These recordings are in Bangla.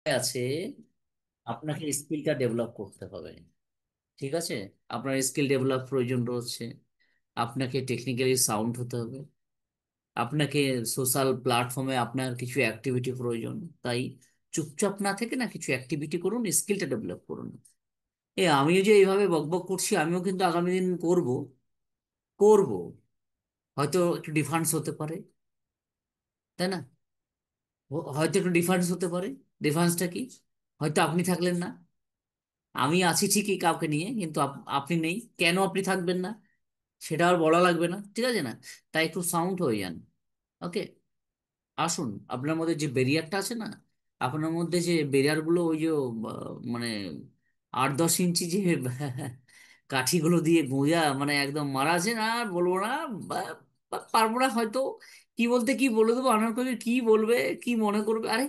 আছে, আপনাকে স্কিলটা ডেভেলপ করতে হবে। ঠিক আছে, আপনার স্কিল ডেভেলপ প্রয়োজন রয়েছে। আপনাকে টেকনিক্যালি সাউন্ড হতে হবে। আপনাকে সোশ্যাল প্ল্যাটফর্মে আপনার কিছু অ্যাক্টিভিটি প্রয়োজন। তাই চুপচাপ না থেকে না কিছু অ্যাক্টিভিটি করুন, স্কিলটা ডেভেলপ করুন। আমিও যে এইভাবে বকবক করছি, আমিও কিন্তু আগামী দিন করব। করব, হয়তো একটু ডিফারেন্স হতে পারে, তাই না? হয়তো একটু ডিফারেন্স হতে পারে। ডিফারেন্সটা কি? হয়তো আপনি থাকলেন না, আমি আছি ঠিকই কাউকে নিয়ে, কিন্তু আপনি নেই। কেন আপনি থাকবেন না সেটা আর বলা লাগবে না, ঠিক আছে না? তাই একটু সাউন্ড হয়ে যান। ওকে, আসুন। আপনার মধ্যে যে ব্যারিয়ারটা আছে না, আপনার মধ্যে যে ব্যারিয়ার গুলো, ওই যে মানে 8-10 ইঞ্চি যে কাঠিগুলো দিয়ে গোঁজা, মানে একদম মারা আছে না, আর বলবো না। পারবো না হয়তো। কি বলতে কি বলে দেবো, আনার কবি কি বলবে, কি মনে করবে? আরে,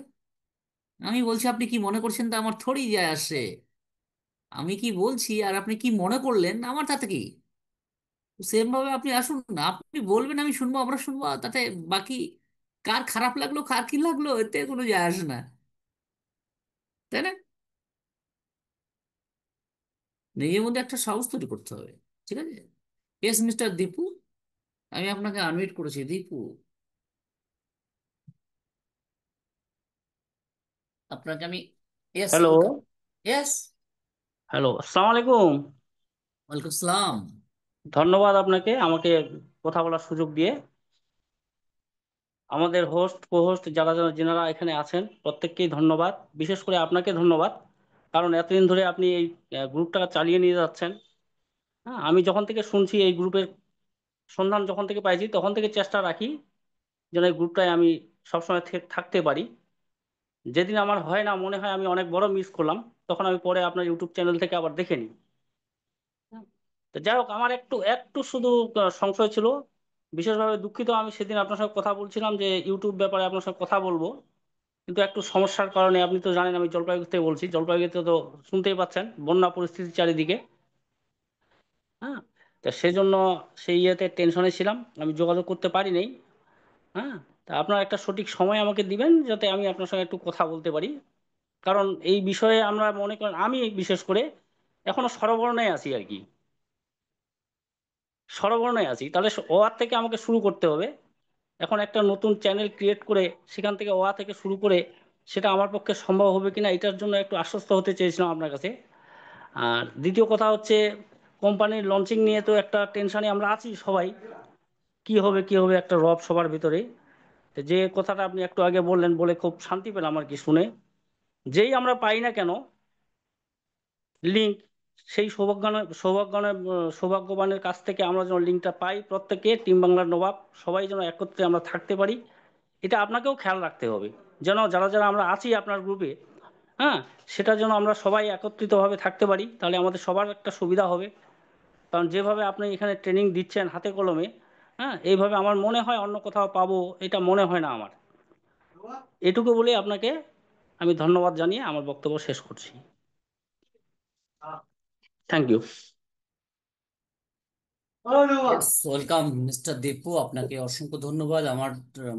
আমি বলছি, আপনি কি মনে করছেন তা আমার থোড়ি যায় আসে। আমি কি বলছি আর আপনি কি মনে করলেন, আমার তাতে কি? সেম ভাবে আপনি আসুন না, আপনি বলবেন, আমি শুনবো, আমরা শুনবো, আর তাতে বাকি কার খারাপ লাগলো কার কি লাগলো এতে কোনো যায় আসে না, তাই না? নিজের মধ্যে একটা সাহস তৈরি করতে হবে। ঠিক আছে। ইয়েস মিস্টার দীপু, আমি আপনাকে আনমিট করেছি। দীপু, আপনাকে আমি, yes, hello. Welcome. Yes, hello, আসসালামু আলাইকুম। ওয়েলকাম সালাম। ধন্যবাদ আপনাকে আমাকে কথা বলার সুযোগ দিয়ে। আমাদের হোস্ট কো হোস্ট যারা যারা যেনারা এখানে আছেন প্রত্যেককেই ধন্যবাদ। বিশেষ করে আপনাকে ধন্যবাদ, কারণ এতদিন ধরে আপনি এই গ্রুপটা চালিয়ে নিয়ে যাচ্ছেন। হ্যাঁ, আমি যখন থেকে শুনছি এই গ্রুপের সন্ধান যখন থেকে পাইছি তখন থেকে চেষ্টা রাখি যেন এই গ্রুপটায় আমি সবসময় থাকতে পারি। যেদিন আমার হয় না, মনে হয় আমি অনেক বড় মিস করলাম, তখন আমি পরে আপনার ইউটিউব চ্যানেল থেকে আবার দেখে নিই। তো যাই হোক, আমার একটু একটু শুধু সংশয় ছিল। বিশেষভাবে দুঃখিত, আমি সেদিন আপনার সঙ্গে কথা বলছিলাম যে ইউটিউব ব্যাপারে আপনার সঙ্গে কথা বলবো, কিন্তু একটু সমস্যার কারণে, আপনি তো জানেন আমি জলপাইগুড়ি থেকে বলছি, জলপাইগুড়িতে তো শুনতেই পাচ্ছেন বন্যা পরিস্থিতি চারিদিকে। হ্যাঁ, তা সেজন্য সেই ইয়েতে টেনশনে ছিলাম, আমি যোগাযোগ করতে পারি নাই। হ্যাঁ, তা আপনার একটা সঠিক সময় আমাকে দিবেন যাতে আমি আপনার সঙ্গে একটু কথা বলতে পারি। কারণ এই বিষয়ে আমরা মনে করেন, আমি বিশেষ করে এখনো সরবরাহে আছি আর কি। সরবরাহে আছি, তাহলে ওয়ার থেকে আমাকে শুরু করতে হবে। এখন একটা নতুন চ্যানেল ক্রিয়েট করে সেখান থেকে ওয়া থেকে শুরু করে সেটা আমার পক্ষে সম্ভব হবে কিনা, এটার জন্য একটু আশ্বস্ত হতে চেয়েছিলাম আপনার কাছে। আর দ্বিতীয় কথা হচ্ছে, কোম্পানির লঞ্চিং নিয়ে তো একটা টেনশনে আমরা আছি সবাই। কি হবে কি হবে, একটা রব সবার ভিতরে। তো যে কথাটা আপনি একটু আগে বললেন, বলে খুব শান্তি পেলাম আর কি শুনে। যেই আমরা পাই না কেন লিঙ্ক, সেই সৌভাগ্যবানের কাছ থেকে আমরা যেন লিঙ্কটা পাই, প্রত্যেকে টিম বাংলার নবাব সবাই যেন একত্রে আমরা থাকতে পারি। এটা আপনাকেও খেয়াল রাখতে হবে, যেন যারা যারা আমরা আছি আপনার গ্রুপে, হ্যাঁ, সেটা যেন আমরা সবাই একত্রিতভাবে থাকতে পারি, তাহলে আমাদের সবার একটা সুবিধা হবে। কারণ যেভাবে আপনি এখানে ট্রেনিং দিচ্ছেন হাতে কলমে, হ্যাঁ, এইভাবে আমার মনে হয় অন্য কোথাও পাবো এটা মনে হয় না আমার। এটুকু বলে আপনাকে আমি ধন্যবাদ জানিয়ে আমার বক্তব্য শেষ করছি। Thank you. Yes, welcome mister Dipu, আপনাকে অসংখ্য ধন্যবাদ। আমার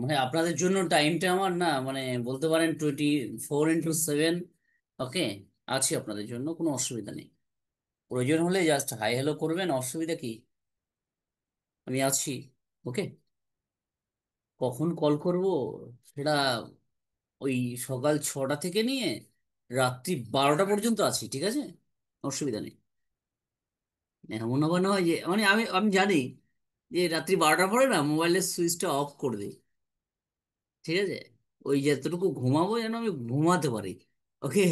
মানে আপনাদের জন্য টাইমটা আমার না, মানে বলতে পারেন 24x7। ওকে, আছি আপনাদের জন্য, কোনো অসুবিধা নেই। প্রয়োজন হলে জাস্ট হাই হ্যালো করবেন, অসুবিধা কি? আমি আছি। ওকে, কখন কল করব সেটা ওই সকাল 6টা থেকে নিয়ে রাত্রি 12টা পর্যন্ত আছি, ঠিক আছে? অসুবিধা নেই। এমন আবার নয় যে, মানে আমি আমি জানি যে রাত্রি 12টার পরে না মোবাইলের সুইচটা অফ করে দিই, ঠিক আছে? ওই যতটুকু ঘুমাবো যেন আমি ঘুমাতে পারি। ওকে,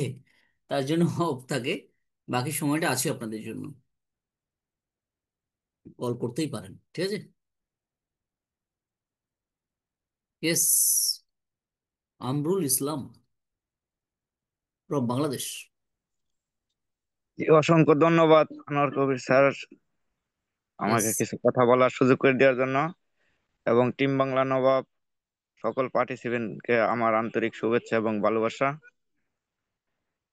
তার জন্য অফ থাকে। বাকি সময়টা আছে আপনাদের জন্য, কল করতেই পারেন, ঠিক আছে? Yes, Amrul Islam from Bangladesh. জি, অসংখ্য ধন্যবাদ আনোয়ার কবির স্যার ইয়েস, আমাকে কিছু কথা বলার সুযোগ করে দেওয়ার জন্য, এবং টিম বাংলা নবাব সকল পার্টিসিপেন্টকে আমার আন্তরিক শুভেচ্ছা এবং ভালোবাসা।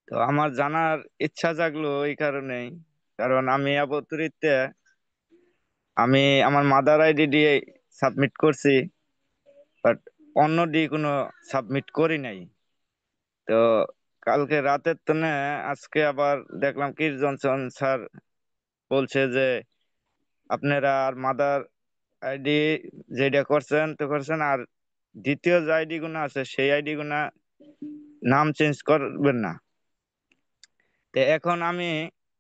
তো আমার জানার ইচ্ছা জাগলো এই কারণেই, কারণ আমি আপাতত আমি আমার মাদার আইডি দিয়ে সাবমিট করছি, বাট অন্য দিয়ে কোনো সাবমিট করি নাই। তো কালকে রাতের তনে আজকে আবার দেখলাম কির জনসন স্যার বলছে যে আপনারা আর মাদার আইডি যেটা করছেন তো করছেন, আর দ্বিতীয় যে আইডি গুলো আছে সেই আইডি গুলা নাম চেঞ্জ করবেন না। তো এখন আমি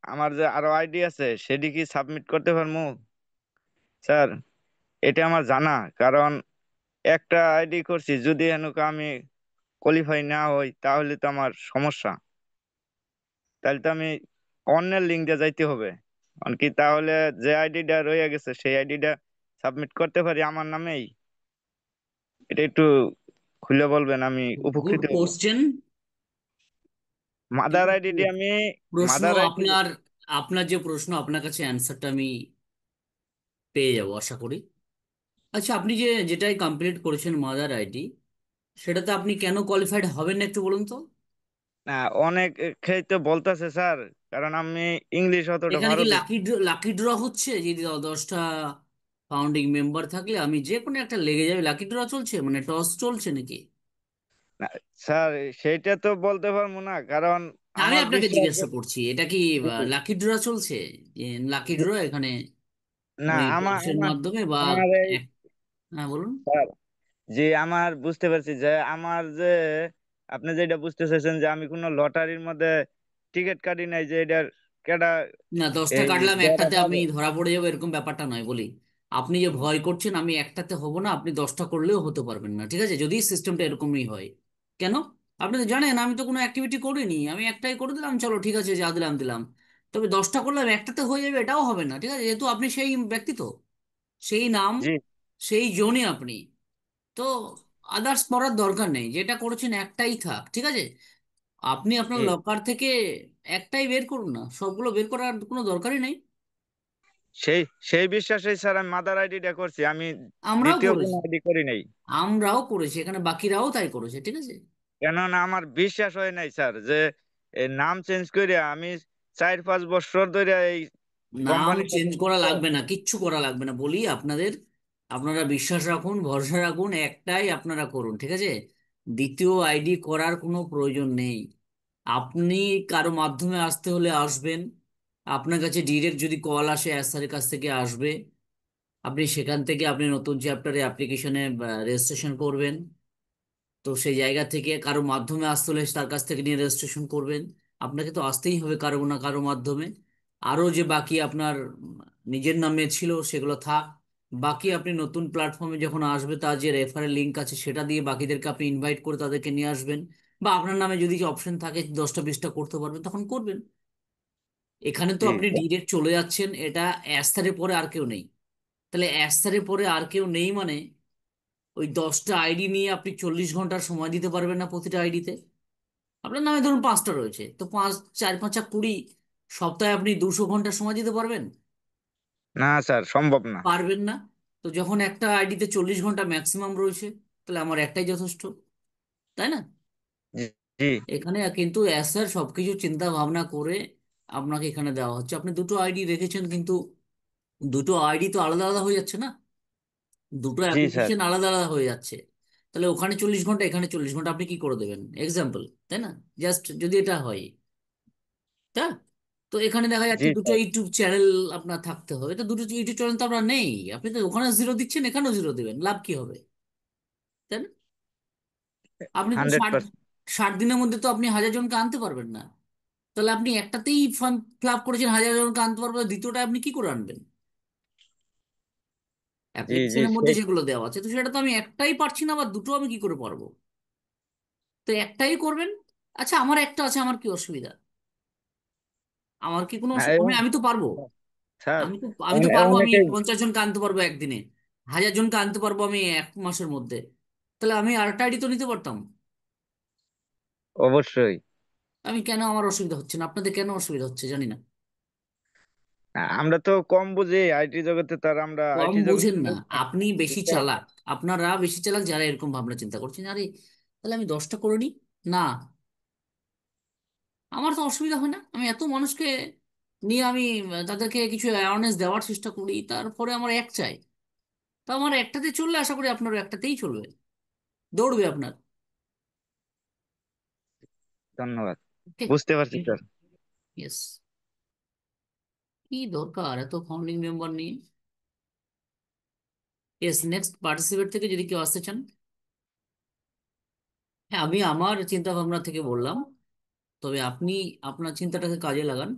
আমার যে আরো আইডি আছে সেটি কি সাবমিট করতে পারবো স্যার? এটা আমার জানা, কারণ একটা আইডি করছি, যদি এনুকা আমি কোয়ালিফাই না হই তাহলে তো আমার সমস্যা। তাহলে তো আমি অন্যের লিঙ্ক দিয়ে যাইতে হবে। কি তাহলে যে আইডিটা রয়ে গেছে সেই আইডিটা সাবমিট করতে পারি আমার নামেই? এটা একটু খুলে বলবেন, আমি গুড উপকৃত হব। কোশ্চেন। মাদার আইডি আমি প্রশ্ন মাদার আইডি আপনার, আপনার যে প্রশ্ন, আপনার কাছে অ্যান্সারটা আমি পেয়ে যাবো আশা করি। আচ্ছা, আপনি যে যেটাই কমপ্লিট করেছেন মাদার আইডি, সেটাতে আপনি কেন কোয়ালিফাইড হবেন না একটু বলুন তো। না, অনেক ক্ষেত্রে বলতেছে স্যার, কারণ আমি ইংলিশ অতটা এখানে ভালো কি বুঝি। লাকি ড্র হচ্ছে? যদি 10টা ফাউন্ডিং মেম্বার থাকলে আমি যে কোনো একটা লেগে যাবে, লাকি ড্র চলছে মানে টস চলছে নাকি? না স্যার, সেইটা তো বলতে পারবো না, কারণ না, আমি আমার আপনাকে বিশ্বাস জিজ্ঞাসা করছি, এটা কি জি, লাকি ড্র চলছে? লাকি ড্র এখানে না ওই আমার টসের আমার মাধ্যমে বা আমার এই এক- হ্যাঁ বলুন। স্যার, যে আমার বুঝতে পারছি যে আমার যে আপনি যেটা বুঝতে চাইছেন যে আমি কোনো লটারির মধ্যে টিকিট কাটি নাই যে এটার কেডা না, 10টা এই কাটলাম দেওয়াটা একটাতে আমি পাবে। ধরা পড়ে যাবো এরকম ব্যাপারটা নয় বলি। আপনি যে ভয় করছেন আমি একটাতে হব না, আপনি 10টা করলেও হতে পারবেন না, ঠিক আছে, যদি সিস্টেমটা এরকমই হয়। কেন? আপনি তো জানেন আমি তো কোনো অ্যাক্টিভিটি করিনি, আমি একটাই করে দিলাম, চলো ঠিক আছে যা দিলাম দিলাম। তবে 10টা করলাম একটাতে হয়ে যাবে এটাও হবে না, ঠিক আছে, যেহেতু আপনি সেই ব্যক্তি তো, সেই নাম, জি সেই জনই আপনি, তো আদার্স করার দরকার নেই, যেটা করেছেন একটাই থাক, ঠিক আছে। আপনি আপনার জি, লকার থেকে একটাই বের করুন না, সবগুলো বের করার কোনো দরকারই নেই। সেই সেই বিশ্বাসেই স্যার আমি মাদার আইডিটা করছি, আমি আমরাও দ্বিতীয় কোনো করেছি, আইডি করি নাই। আমরাও করেছি, এখানে বাকিরাও তাই করেছে, ঠিক আছে। কেননা আমার বিশ্বাস হয় নাই স্যার যে এই নাম চেঞ্জ করে আমি 4-5 বছর ধরে এই নাম কোম্পানির সাথে চেঞ্জ করা যুক্ত। লাগবে না, কিচ্ছু করা লাগবে না বলি আপনাদের। আপনারা বিশ্বাস রাখুন, ভরসা রাখুন, একটাই আপনারা করুন, ঠিক আছে। দ্বিতীয় আইডি করার কোনো প্রয়োজন নেই। আপনি কারো মাধ্যমে আসতে হলে আসবেন, আপনার কাছে ডিরেক্ট যদি কল আসে স্যারের কাছ থেকে আসবে, আপনি সেখান থেকে আপনি নতুন চ্যাপ্টারে অ্যাপ্লিকেশনে রেজিস্ট্রেশন করবেন। তো সেই জায়গা থেকে কারো মাধ্যমে আসতে হলে তার কাছ থেকে নিয়ে রেজিস্ট্রেশন করবেন। আপনাকে তো আসতেই হবে কারো না কারো মাধ্যমে। আরো যে বাকি আপনার নিজের নামে ছিল সেগুলো থাক। বাকি আপনি নতুন প্ল্যাটফর্মে যখন আসবে, তার যে রেফারেল লিঙ্ক আছে সেটা দিয়ে বাকিদেরকে আপনি ইনভাইট করে তাদেরকে নিয়ে আসবেন। বা আপনার নামে যদি অপশন থাকে 10টা 20টা করতে পারবেন তখন করবেন। এখানে তো জি আপনি ডিরেক্ট চলে যাচ্ছেন, এটা অ্যাস্থারের পরে আর কেউ নেই। তাহলে অ্যাস্থারের পরে আর কেউ নেই মানে ওই 10টা আইডি নিয়ে আপনি 40 ঘন্টার সময় দিতে পারবেন না প্রতিটা আইডিতে। আপনার নামে ধরুন 5টা রয়েছে, তো 5 4 5 20, সপ্তাহে আপনি 200 ঘন্টা সময় দিতে পারবেন? না স্যার, সম্ভব না। পারবেন না। তো যখন একটা আইডিতে 40 ঘন্টা ম্যাক্সিমাম রয়েছে, তাহলে আমার একটাই যথেষ্ট, তাই না? জি জি এখানে কিন্তু স্যার সবকিছু চিন্তা ভাবনা করে আপনাকে এখানে দেওয়া হচ্ছে। আপনি দুটো আইডি রেখেছেন, কিন্তু দুটো আইডি তো আলাদা আলাদা হয়ে যাচ্ছে না, দুটো জি স্যার। অ্যাপ্লিকেশন আলাদা আলাদা হয়ে যাচ্ছে। তাহলে ওখানে 40 ঘন্টা এখানে 40 ঘন্টা আপনি কি করে দেবেন এক্সাম্পল, তাই না? জাস্ট যদি এটা হয়, তা তো এখানে দেখা জি যাচ্ছে দুটো স্যার। ইউটিউব চ্যানেল আপনার থাকতে হবে, তো দুটো ইউটিউব চ্যানেল তো আপনার নেই। আপনি তো ওখানে জিরো দিচ্ছেন, এখানেও জিরো দিবেন, লাভ কি হবে, তাই না? আপনি তো 100%। 60 দিনের মধ্যে তো আপনি 1000 জনকে আনতে পারবেন না। তাহলে আপনি একটাতেই ফার্ম ফ্লাপ করেছেন, 1000 জনকে আনতে পারবেন, দ্বিতীয়টা আপনি কি করে আনবেন? জি জি অ্যাপ্লিকেশনের মধ্যে সেই সেগুলো দেওয়া আছে, তো সেটা তো আমি একটাই পারছি না, বা দুটো আমি কি করে পারবো? তো একটাই করবেন। আচ্ছা, আমার একটা আছে, আমার কি অসুবিধা? আমার কি কোনো না, আমি আমি তো পারবো। স্যার আমি তো পারবো, আমি অনেকেই 50 জনকে আনতে পারবো একদিনে, 1000 জনকে আনতে পারবো আমি 1 মাসের মধ্যে। তাহলে আমি আরেকটা আইডি তো নিতে পারতাম। অবশ্যই। আমি কেন, আমার অসুবিধা হচ্ছে না, আপনাদের কেন অসুবিধা হচ্ছে জানি না। আমরা তো কম বুঝি আইটি জগতে, তার আমরা কম আইটি জগতে বুঝেন না, বুঝি না। আপনি বেশি বুঝতে পারছেন? চালাক, আপনারা বেশি চালাক যারা এরকম ভাবনা চিন্তা করছেন, আরে তাহলে আমি 10টা করে নিই না, আমার তো অসুবিধা হয় না, আমি এত মানুষকে নিয়ে আমি তাদেরকে কিছু অ্যাওয়ারনেস দেওয়ার চেষ্টা করি, তারপরে আমার এক চাই। তো আমার একটাতে চললে আশা করি আপনারও একটাতেই চলবে, দৌড়বে আপনার। ধন্যবাদ। ওকে, বুঝতে পারছি স্যার। ইয়েস। কি দরকার এত ফাউন্ডিং মেম্বার নিয়ে? ইয়েস, নেক্সট পার্টিসিপেট থেকে যদি কেউ আসতে চান। হ্যাঁ, আমি আমার চিন্তা ভাবনা থেকে বললাম, তবে আপনি আপনার চিন্তাটাকে কাজে লাগান।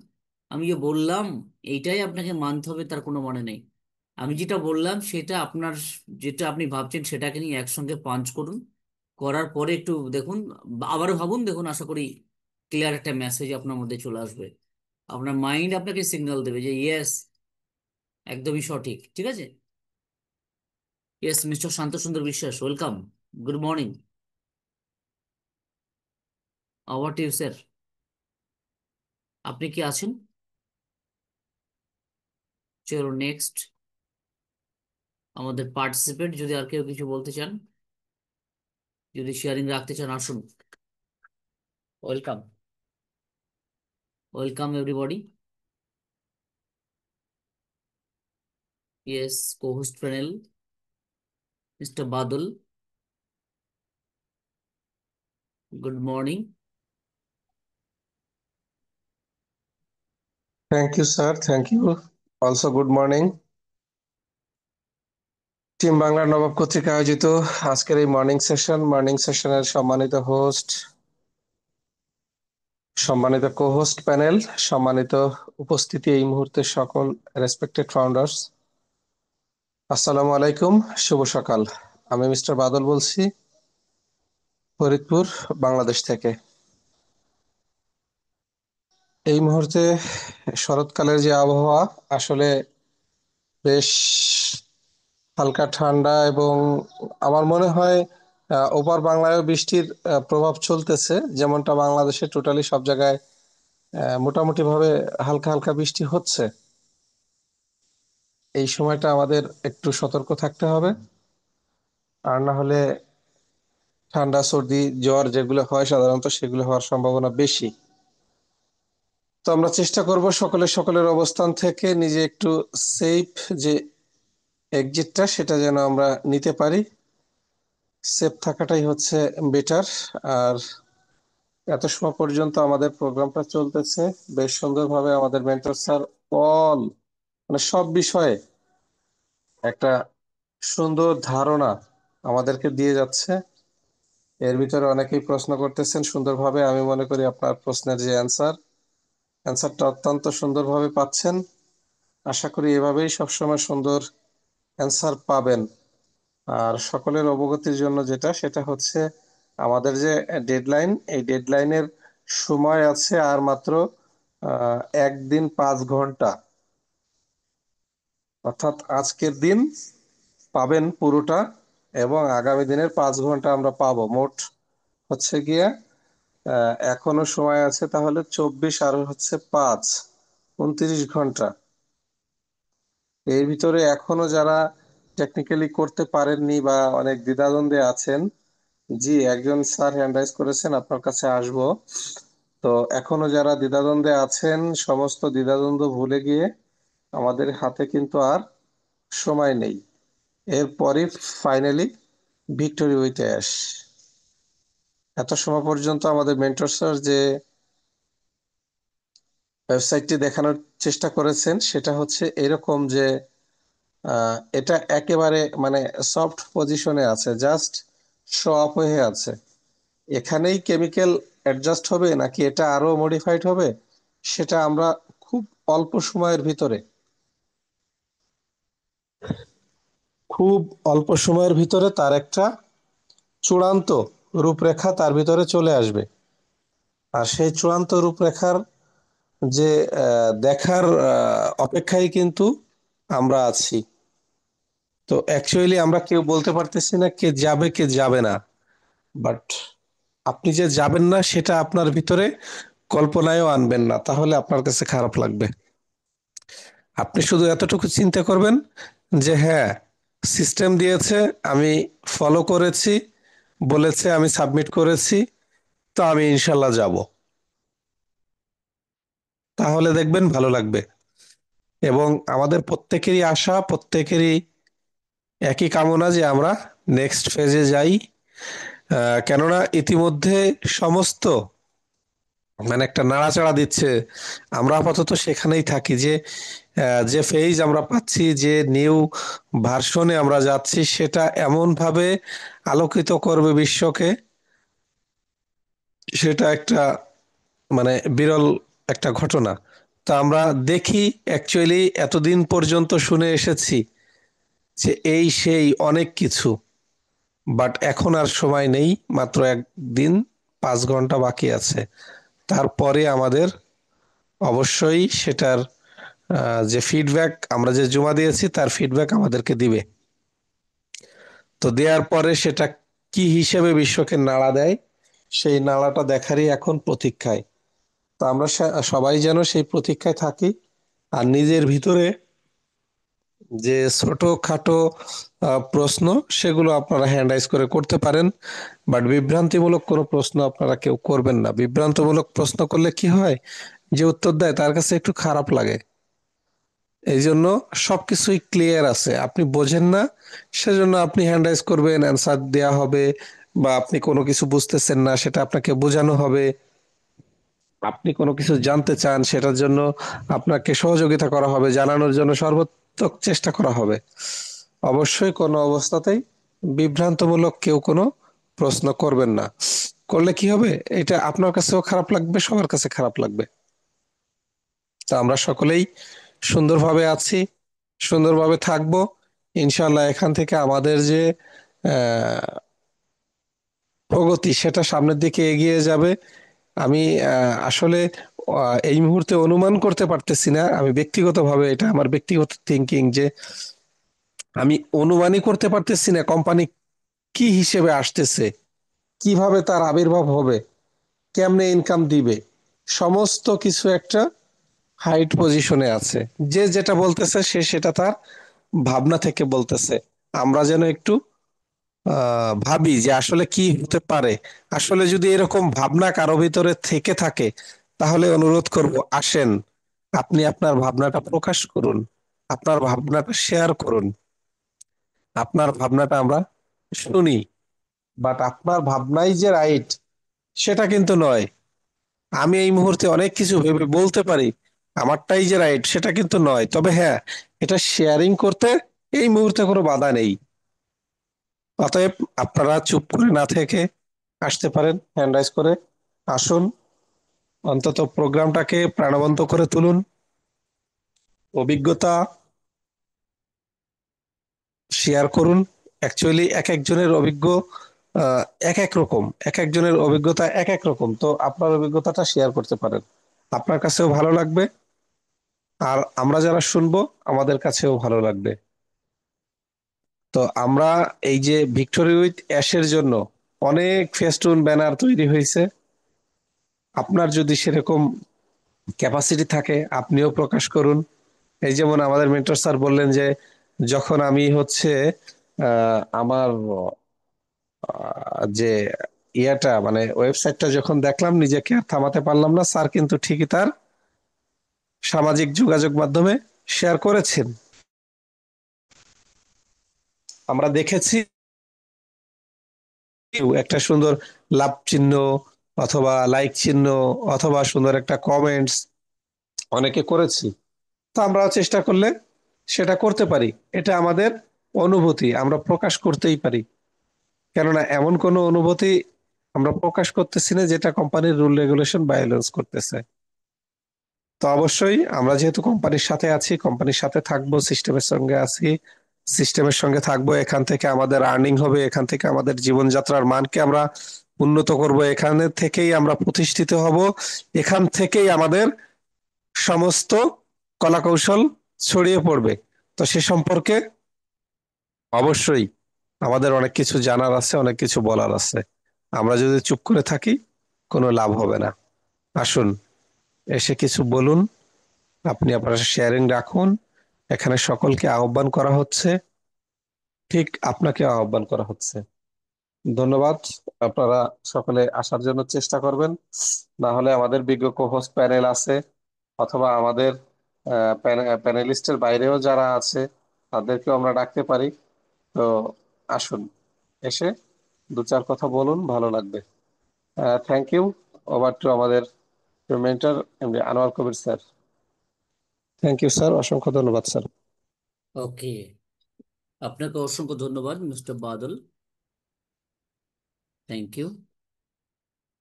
আমি যে বললাম এইটাই আপনাকে মানতে হবে তার কোনো মানে নেই। আমি যেটা বললাম সেটা আপনার, যেটা আপনি ভাবছেন সেটাকে নিয়ে একসঙ্গে পাঞ্চ করুন। করার পরে একটু দেখুন, আবারও ভাবুন, দেখুন, আশা করি ক্লিয়ার একটা মেসেজ আপনার মধ্যে চলে আসবে। আপনার মাইন্ড আপনাকে সিগন্যাল দেবে যে ইয়েস, একদমই সঠিক। ঠিক আছে? Yes, mister Shanta Sundar Biswas, welcome. Good morning. Over to you sir. আপনি কি আছেন? চলো নেক্সট আমাদের পার্টিসিপেন্ট, যদি আর কেউ কিছু বলতে চান, যদি শেয়ারিং রাখতে চান, আসুন। Welcome, welcome everybody. Yes, co-host panel, mister Badal, good morning. Thank you, sir. Thank you. Also, good morning. Team Bangla Nawab কর্তৃক আয়োজিত আজকের এই মর্নিং সেশনের সম্মানিত হোস্ট, সম্মানিত কো-হোস্ট প্যানেল, সম্মানিত উপস্থিতি এই মুহূর্তে সকল রেসপেক্টেড ফাউন্ডার্স, আসসালামু আলাইকুম, শুভ সকাল। আমি মিস্টার বাদল বলছি, ফরিদপুর, বাংলাদেশ থেকে। এই মুহূর্তে শরৎকালের যে আবহাওয়া, আসলে বেশ হালকা ঠান্ডা, এবং আমার মনে হয় ওপার বাংলায় বৃষ্টির প্রভাব চলতেছে, যেমনটা বাংলাদেশে টোটালি সব জায়গায় মোটামুটি ভাবে হালকা হালকা বৃষ্টি হচ্ছে। এই সময়টা আমাদের একটু সতর্ক থাকতে হবে, আর না হলে ঠান্ডা সর্দি জ্বর যেগুলো হয় সাধারণত সেগুলো হওয়ার সম্ভাবনা বেশি। তো আমরা চেষ্টা করব সকলের অবস্থান থেকে নিজে একটু সেফ যে এক্সিটটা সেটা যেন আমরা নিতে পারি। সেফ থাকাটাই হচ্ছে বেটার। আর এত সময় পর্যন্ত আমাদের প্রোগ্রামটা চলতেছে বেশ সুন্দরভাবে। আমাদের মেন্টর স্যার অল মানে সব বিষয়ে একটা সুন্দর ধারণা আমাদেরকে দিয়ে যাচ্ছে। এর ভিতরে অনেকেই প্রশ্ন করতেছেন সুন্দরভাবে। আমি মনে করি আপনার প্রশ্নের যে অ্যান্সারটা অত্যন্ত সুন্দরভাবে পাচ্ছেন। আশা করি এভাবেই সবসময় সুন্দর অ্যান্সার পাবেন। আর সকলের অবগতির জন্য সেটা হচ্ছে আমাদের যে ডেডলাইন, এই ডেডলাইনের সময় আছে আর মাত্র 1 দিন 5 ঘন্টা। অর্থাৎ আজকের দিন পাবেন পুরোটা, এবং আগামী দিনের 5 ঘন্টা আমরা পাবো। মোট হচ্ছে গিয়ে এখনো সময় আছে, তাহলে 24 আর হচ্ছে 5, 29 ঘন্টা। এর ভিতরে এখনো যারা টেকনিক্যালি করতে পারেননি বা অনেক দ্বিধাদ্বন্দ্বে আছেন, জি একজন স্যার হ্যান্ড রাইজ করেছেন, আপনার কাছে আসব। তো এখনো যারা দ্বিধাদ্বন্দ্বে আছেন, সমস্ত দ্বিধাদ্বন্দ্ব ভুলে গিয়ে আমাদের হাতে কিন্তু আর সময় নেই। এরপরই ফাইনালি ভিক্টোরি উইথ অ্যাশ। এত সময় পর্যন্ত আমাদের মেন্টর স্যার যে ওয়েবসাইটটি দেখানোর চেষ্টা করেছেন সেটা হচ্ছে এরকম যে এটা একেবারে মানে সফট পজিশনে আছে, জাস্ট শো আপ হয়ে আছে। এখানেই কেমিক্যাল অ্যাডজাস্ট হবে নাকি এটা আরো মডিফাইড হবে, সেটা আমরা খুব অল্প সময়ের ভিতরে, খুব অল্প সময়ের ভিতরে তার একটা চূড়ান্ত রূপরেখা তার ভিতরে চলে আসবে। আর সেই চূড়ান্ত রূপরেখার যে দেখার অপেক্ষায় কিন্তু আমরা আছি। তো অ্যাকচুয়ালি আমরা কেউ বলতে পারতেছি না কে যাবে কে যাবে না, বাট আপনি যে যাবেন না সেটা আপনার ভিতরে কল্পনায়ও আনবেন না, তাহলে আপনার কাছে খারাপ লাগবে। আপনি শুধু এতটুকু চিন্তা করবেন যে হ্যাঁ, সিস্টেম দিয়েছে, আমি ফলো করেছি, বলেছে আমি সাবমিট করেছি, তো আমি ইনশাল্লাহ যাব। তাহলে দেখবেন ভালো লাগবে। এবং আমাদের প্রত্যেকেরই আশা, প্রত্যেকেরই একই কামনা যে আমরা নেক্সট ফেজে যাই। কেননা ইতিমধ্যে সমস্ত মানে একটা নাড়াচাড়া দিচ্ছে। আমরা আপাতত সেখানেই থাকি যে যে ফেজ আমরা পাচ্ছি, যে নিউ ভার্সনে আমরা যাচ্ছি, সেটা এমন ভাবে আলোকিত করবে বিশ্বকে, সেটা একটা মানে বিরল একটা ঘটনা। তো আমরা দেখি অ্যাকচুয়ালি এতদিন পর্যন্ত শুনে এসেছি যে এই সেই অনেক কিছু, বাট এখন আর সময় নেই, মাত্র একদিন 5 ঘন্টা বাকি আছে। তারপরে আমাদের অবশ্যই সেটার যে ফিডব্যাক আমরা যে জমা দিয়েছি তার ফিডব্যাক আমাদেরকে দিবে। তো দেওয়ার পরে সেটা কি হিসেবে বিশ্বকে নাড়া দেয়, সেই নাড়াটা দেখারই এখন প্রতীক্ষায়। তো আমরা সবাই যেন সেই প্রতীক্ষায় থাকি। আর নিজের ভিতরে যে ছোটখাটো প্রশ্ন, সেগুলো আপনারা হ্যান্ড রাইজ করে করতে পারেন, বাট বিভ্রান্তিমূলক কোনো প্রশ্ন আপনারা কেউ করবেন না। বিভ্রান্তমূলক প্রশ্ন করলে কি হয়, যে উত্তর দেয় তার কাছে একটু খারাপ লাগে। এই জন্য সবকিছুই ক্লিয়ার আছে, আপনি বোঝেন না সেজন্য আপনি হ্যান্ড রাইজ করবেন, অ্যান্সার দেওয়া হবে। বা আপনি কোনো কিছু বুঝতেছেন না, সেটা আপনাকে বোঝানো হবে। আপনি কোনো কিছু জানতে চান, সেটার জন্য আপনাকে সহযোগিতা করা হবে, জানানোর জন্য সর্বোত্তক চেষ্টা করা হবে। অবশ্যই কোনো অবস্থাতেই বিভ্রান্তমূলক কেউ কোনো প্রশ্ন করবেন না। করলে কি হবে, এটা আপনার কাছেও খারাপ লাগবে, সবার কাছে খারাপ লাগবে। তো আমরা সকলেই সুন্দরভাবে আছি, সুন্দরভাবে থাকবো ইনশাল্লাহ। এখান থেকে আমাদের যে প্রগতি, সেটা সামনের দিকে এগিয়ে যাবে। আমি আসলে এই মুহূর্তে অনুমান করতে পারতেছি না, আমি ব্যক্তিগতভাবে, এটা আমার ব্যক্তিগত থিঙ্কিং, যে আমি অনুমানই করতে পারতেছি না কোম্পানি কি হিসেবে আসতেছে, কিভাবে তার আবির্ভাব হবে, কেমনে ইনকাম দিবে। সমস্ত কিছু একটা হাইট পজিশনে আছে। যে যেটা বলতেছে সে সেটা তার ভাবনা থেকে বলতেছে। আমরা যেন একটু ভাবি যে আসলে কি হতে পারে। আসলে যদি এরকম ভাবনা কারো ভিতরে থেকে থাকে, তাহলে অনুরোধ করব, আসেন আপনি আপনার ভাবনাটা প্রকাশ করুন, আপনার ভাবনাটা শেয়ার করুন, আপনার ভাবনাটা আমরা শুনি। বাট আপনার ভাবনাই যে রাইট সেটা কিন্তু নয়। আমি এই মুহূর্তে অনেক কিছু ভেবে বলতে পারি, আমারটাই যে রাইট সেটা কিন্তু নয়। তবে হ্যাঁ, এটা শেয়ারিং করতে এই মুহূর্তে কোনো বাধা নেই। অতএব আপনারা চুপ করে না থেকে আসতে পারেন, হ্যান্ড রাইজ করে আসুন, অন্তত প্রোগ্রামটাকে প্রাণবন্ত করে তুলুন। অভিজ্ঞতা শেয়ার করুন। অ্যাকচুয়ালি এক একজনের অভিজ্ঞ এক এক রকম, এক একজনের অভিজ্ঞতা এক এক রকম। তো আপনার অভিজ্ঞতাটা শেয়ার করতে পারেন, আপনার কাছেও ভালো লাগবে, আর আমরা যারা শুনবো আমাদের কাছেও ভালো লাগবে। তো আমরা এই যে ভিক্টোরি উইথ অ্যাশের জন্য অনেক ফেস্টুন ব্যানার তৈরি হয়েছে। আপনার যদি সেরকম ক্যাপাসিটি থাকে আপনিও প্রকাশ করুন। এই যেমন আমাদের মেন্টর স্যার বললেন যে যখন আমি হচ্ছে আমার যে ইয়াটা মানে ওয়েবসাইটটা যখন দেখলাম, নিজেকে আর থামাতে পারলাম না। স্যার কিন্তু ঠিকই তার সামাজিক যোগাযোগ মাধ্যমে শেয়ার করেছেন, আমরা দেখেছি। একটা সুন্দর লাভ চিহ্ন অথবা লাইক চিহ্ন অথবা সুন্দর একটা কমেন্টস অনেকে করেছি। তো আমরা চেষ্টা করলে সেটা করতে পারি, এটা আমাদের অনুভূতি, আমরা প্রকাশ করতেই পারি। কেননা এমন কোনো অনুভূতি আমরা প্রকাশ করতেছি না যেটা কোম্পানির রুল রেগুলেশন ভায়োলেন্স করতেছে। তো অবশ্যই আমরা যেহেতু কোম্পানির সাথে আছি, কোম্পানির সাথে থাকবো, সিস্টেমের সঙ্গে আছি, সিস্টেমের সঙ্গে থাকবো। এখান থেকে আমাদের আর্নিং হবে, এখান থেকে আমাদের জীবনযাত্রার মানকে আমরা উন্নত করব, এখানে থেকেই আমরা প্রতিষ্ঠিত হব, এখান থেকেই আমাদের সমস্ত কলাকৌশল ছড়িয়ে পড়বে। তো সে সম্পর্কে অবশ্যই আমাদের অনেক কিছু জানার আছে, অনেক কিছু বলার আছে। আমরা যদি চুপ করে থাকি কোনো লাভ হবে না। আসুন, এসে কিছু বলুন, আপনি আপনার শেয়ারিং রাখুন। এখানে সকলকে আহ্বান করা হচ্ছে, ঠিক আপনাকে আহ্বান করা হচ্ছে। ধন্যবাদ। আপনারা সকলে আসার জন্য চেষ্টা করবেন, না হলে আমাদের বিজ্ঞ হোস্ট প্যানেল আছে, অথবা আমাদের প্যানেলিস্টের বাইরেও যারা আছে তাদেরকেও আমরা ডাকতে পারি। তো আসুন, এসে দু চার কথা বলুন, ভালো লাগবে। Thank you. ওভার টু আমাদের mentor MD Anwar Kabir sir. Thank you sir, অসংখ্য ধন্যবাদ স্যার। ওকে, আপনাকে অসংখ্য ধন্যবাদ mister Badal. Thank you.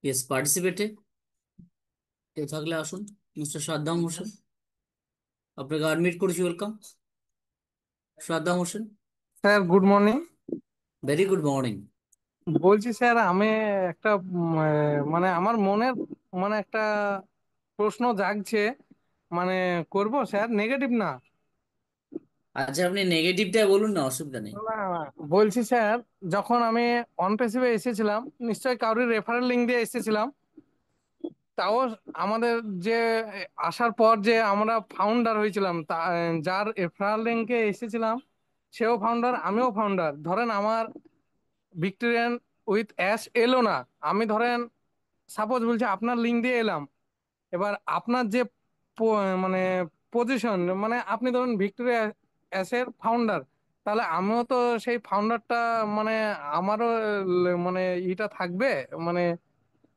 Yes, পার্টিসিপেটে কেউ থাকলে আসুন। মিস্টার সাদ্দাম হোসেন, আপনাকে আডমিট করেছি, welcome. Saddam Hossain, sir good morning. Very good morning. বলছি স্যার আমি একটা মানে আমার মনের মানে একটা প্রশ্ন জাগছে, মানে করব স্যার, নেগেটিভ না। আচ্ছা, আপনি নেগেটিভটাই বলুন না, অসুবিধা নেই। না, বলছি স্যার, যখন আমি অন পেসিভে এসেছিলাম নিশ্চয়ই কারোর রেফারেল লিঙ্ক দিয়ে এসেছিলাম। তাও আমাদের যে আসার পর যে আমরা ফাউন্ডার হয়েছিলাম, যার রেফারেল লিঙ্কে এসেছিলাম সেও ফাউন্ডার, আমিও ফাউন্ডার। ধরেন আমার ভিক্টোরিয়ান উইথ অ্যাশ এলো না, আমি ধরেন সাপোজ বলছি আপনার লিঙ্ক দিয়ে এলাম। এবার আপনার যে মানে পজিশন, মানে আপনি ধরুন ভিক্টোরিয়া অ্যাশের ফাউন্ডার, তাহলে আমিও তো সেই ফাউন্ডারটা, মানে আমারও মানে ইটা থাকবে, মানে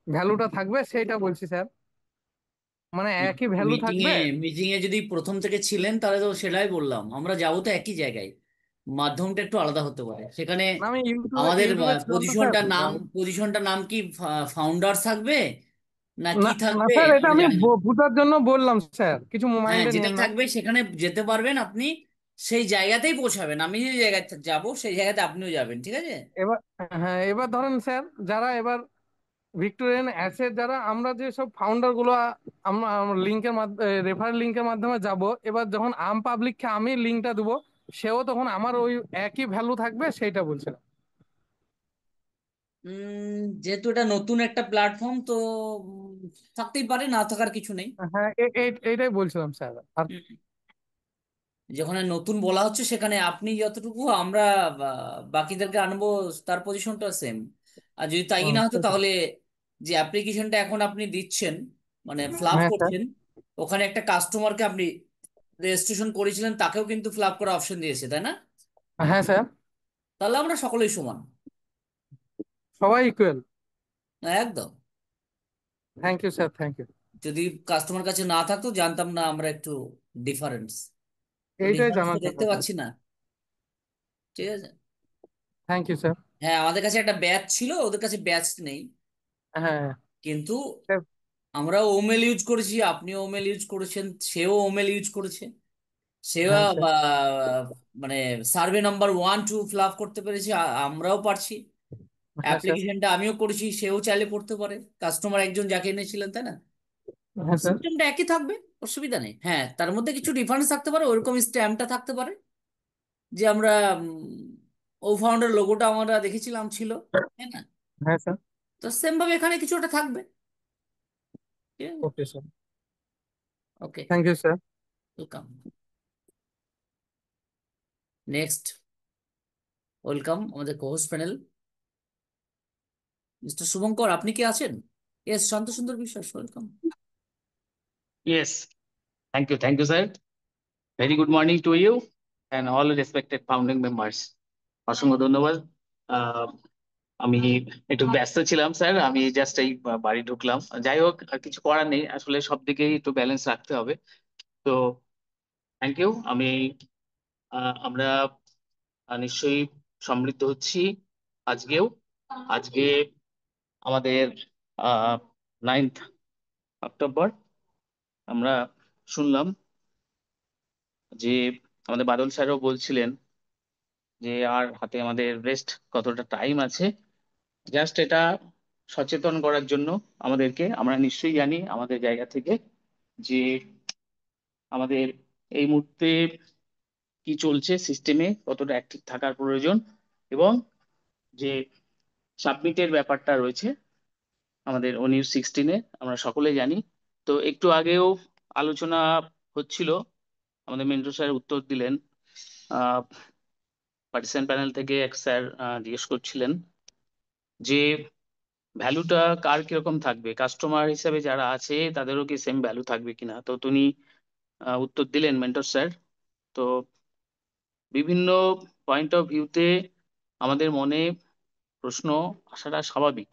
ভ্যালুটা থাকবে, সেইটা বলছি স্যার, মানে একই ভ্যালু মিটিং থাকবে। এ মিটিং এ যদি প্রথম থেকে ছিলেন তাহলে তো সেটাই বললাম, আমরা যাবো তো একই জায়গায়। মাধ্যমটা একটু আলাদা হতে পারে সেখানে। না, আমি ইউটিউবে আমাদের ইউটিউবে ছিলাম তো স্যার। পজিশনটার নাম কি ফাউন্ডার থাকবে না কি না না থাকবে স্যার, এটা আমি আমি জানি না। বোঝার জন্য বললাম স্যার, কিছু হ্যাঁ, মাইন্ডে যেটা নিয়েন না। থাকবে সেখানে যেতে পারবেন আপনি, সেই জায়গাতেই পৌঁছাবেন। আমি যে জায়গায় যাব সেই জায়গাতে আপনিও যাবেন, ঠিক আছে। এবার, হ্যাঁ, এবার ধরেন স্যার, যারা এবার ভিক্টোরিয়ান অ্যাসেট, যারা আমরা যে সব ফাউন্ডার গুলো আমরা লিঙ্কের মাধ্যমে, রেফারেল লিঙ্কের মাধ্যমে যাব, এবার যখন আম পাবলিককে আমি লিঙ্কটা দেবো, সেও তখন আমার ওই একই ভ্যালু থাকবে, সেইটা বলছিলাম। যেহেতু এটা নতুন একটা প্ল্যাটফর্ম তো থাকতেই পারে, না থাকার কিছু নেই। হ্যাঁ, এইটাই বলছিলাম স্যার। আর যেখানে নতুন বলা হচ্ছে সেখানে আপনি যতটুকু, আমরা বাকিদেরকে আনবো, তার পজিশনটা সেম। আর যদি তাই না হতো তাহলে যে অ্যাপ্লিকেশনটা এখন আপনি দিচ্ছেন, মানে ফ্লাপ হ্যাঁ স্যার। করছেন, ওখানে একটা কাস্টমারকে আপনি রেজিস্ট্রেশন করেছিলেন, তাকেও কিন্তু ফ্লাপ করার অপশন দিয়েছে, তাই না? হ্যাঁ স্যার, তাহলে আমরা সকলেই সমান। সবাই ইকুয়াল। একদম। Thank you sir, thank you. যদি কাস্টমার কাছে না থাকতো জানতাম না আমরা একটু ডিফারেন্স। তো এইটাই ডিফারেন্স তো জানার জন্য দেখতে স্যার। পাচ্ছি না, ঠিক আছে। Thank you sir. হ্যাঁ, আমাদের কাছে একটা ব্যাচ ছিল, ওদের কাছে ব্যাচ নেই। হ্যাঁ কিন্তু স্যার। আমরা ওমেল ইউজ করেছি, আপনিও ওমেল ইউজ করেছেন, সেও ওমেল ইউজ করেছে। সেও হ্যাঁ স্যার। মানে সার্ভে নাম্বার 1 2 ফিল আপ করতে পেরেছি, আমরাও পারছি। হ্যাঁ স্যার। অ্যাপ্লিকেশনটা আমিও করেছি, সেও চাইলে করতে পারে। কাস্টমার একজন যাকে এনেছিলেন, তাই না? হ্যাঁ স্যার। সিস্টেমটা একই থাকবে, অসুবিধা নেই। হ্যাঁ, তার মধ্যে কিছু ডিফারেন্স থাকতে পারে, ওরকম স্ট্যাম্পটা থাকতে পারে যে আমরা ও ফাউন্ডার লোগোটা আমরা দেখেছিলাম ছিল, তাই না? হ্যাঁ স্যার। তো সেম ভাবে এখানে কিছু একটা থাকবে, ঠিক আছে। Okay sir. Okay, thank you sir. Welcome. Next, welcome আমাদের কোহোস্ট প্যানেল, মিস্টার শুভঙ্কর, আপনি কি আছেন? Yes, Shanta Sundar Biswas, welcome. Yes, thank you, sir. Very good morning to you and all respected founding members. অসংখ্য ধন্যবাদ। আহ, আমি একটু ব্যস্ত ছিলাম স্যার, আমি জাস্ট এই বাড়ি ঢুকলাম। যাই হোক, আর কিছু করার নেই, আসলে সব দিকেই একটু ব্যালেন্স রাখতে হবে। তো থ্যাংক ইউ। আমরা নিশ্চয়ই সমৃদ্ধ হচ্ছি আজকেও। আজকে আমাদের 9 অক্টোবর আমরা শুনলাম যে আমাদের বাদল স্যারও বলছিলেন যে আর হাতে আমাদের রেস্ট কতটা টাইম আছে। জাস্ট এটা সচেতন করার জন্য আমাদেরকে, আমরা নিশ্চয়ই জানি আমাদের জায়গা থেকে যে আমাদের এই মুহূর্তে কি চলছে, সিস্টেমে কতটা অ্যাক্টিভ থাকার প্রয়োজন, এবং যে সাবমিটের ব্যাপারটা রয়েছে আমাদের ONU 16-এ, আমরা সকলে জানি। তো একটু আগেও আলোচনা হচ্ছিল, আমাদের মেন্টর স্যার উত্তর দিলেন। পার্টিসিপেন্ট প্যানেল থেকে এক স্যার জিজ্ঞেস করছিলেন যে ভ্যালুটা কার কিরকম থাকবে, কাস্টমার হিসেবে যারা আছে তাদেরও কি সেম ভ্যালু থাকবে কিনা। তো তিনি উত্তর দিলেন মেন্টর স্যার। তো বিভিন্ন পয়েন্ট অফ ভিউতে আমাদের মনে প্রশ্ন আসাটা স্বাভাবিক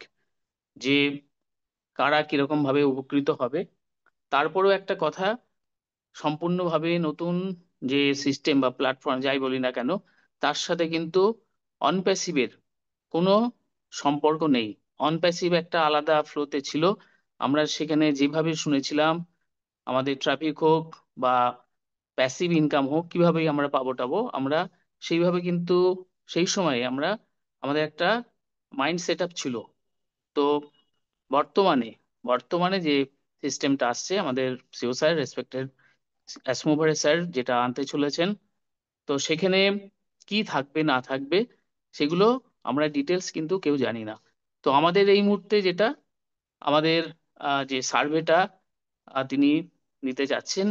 যে কারা কিরকম ভাবে উপকৃত হবে। তারপরেও একটা কথা, সম্পূর্ণভাবে নতুন যে সিস্টেম বা প্ল্যাটফর্ম যাই বলি না কেন, তার সাথে কিন্তু অনপ্যাসিভের কোনো সম্পর্ক নেই। অনপ্যাসিভ একটা আলাদা ফ্লোতে ছিল। আমরা সেখানে যেভাবে শুনেছিলাম, আমাদের ট্রাফিক হোক বা প্যাসিভ ইনকাম হোক, কিভাবেই আমরা পাবো টাবো, আমরা সেইভাবে কিন্তু সেই সময় আমরা আমাদের একটা মাইন্ড সেট আপ ছিল। তো বর্তমানে বর্তমানে যে সিস্টেমটা আসছে, আমাদের সিও স্যার, রেসপেক্টেড অ্যাসমোভারে স্যার যেটা আনতে চলেছেন, তো সেখানে কি থাকবে না থাকবে সেগুলো আমরা ডিটেলস কিন্তু কেউ জানি না। তো আমাদের এই মুহূর্তে যেটা, আমাদের যে সার্ভেটা তিনি নিতে যাচ্ছেন,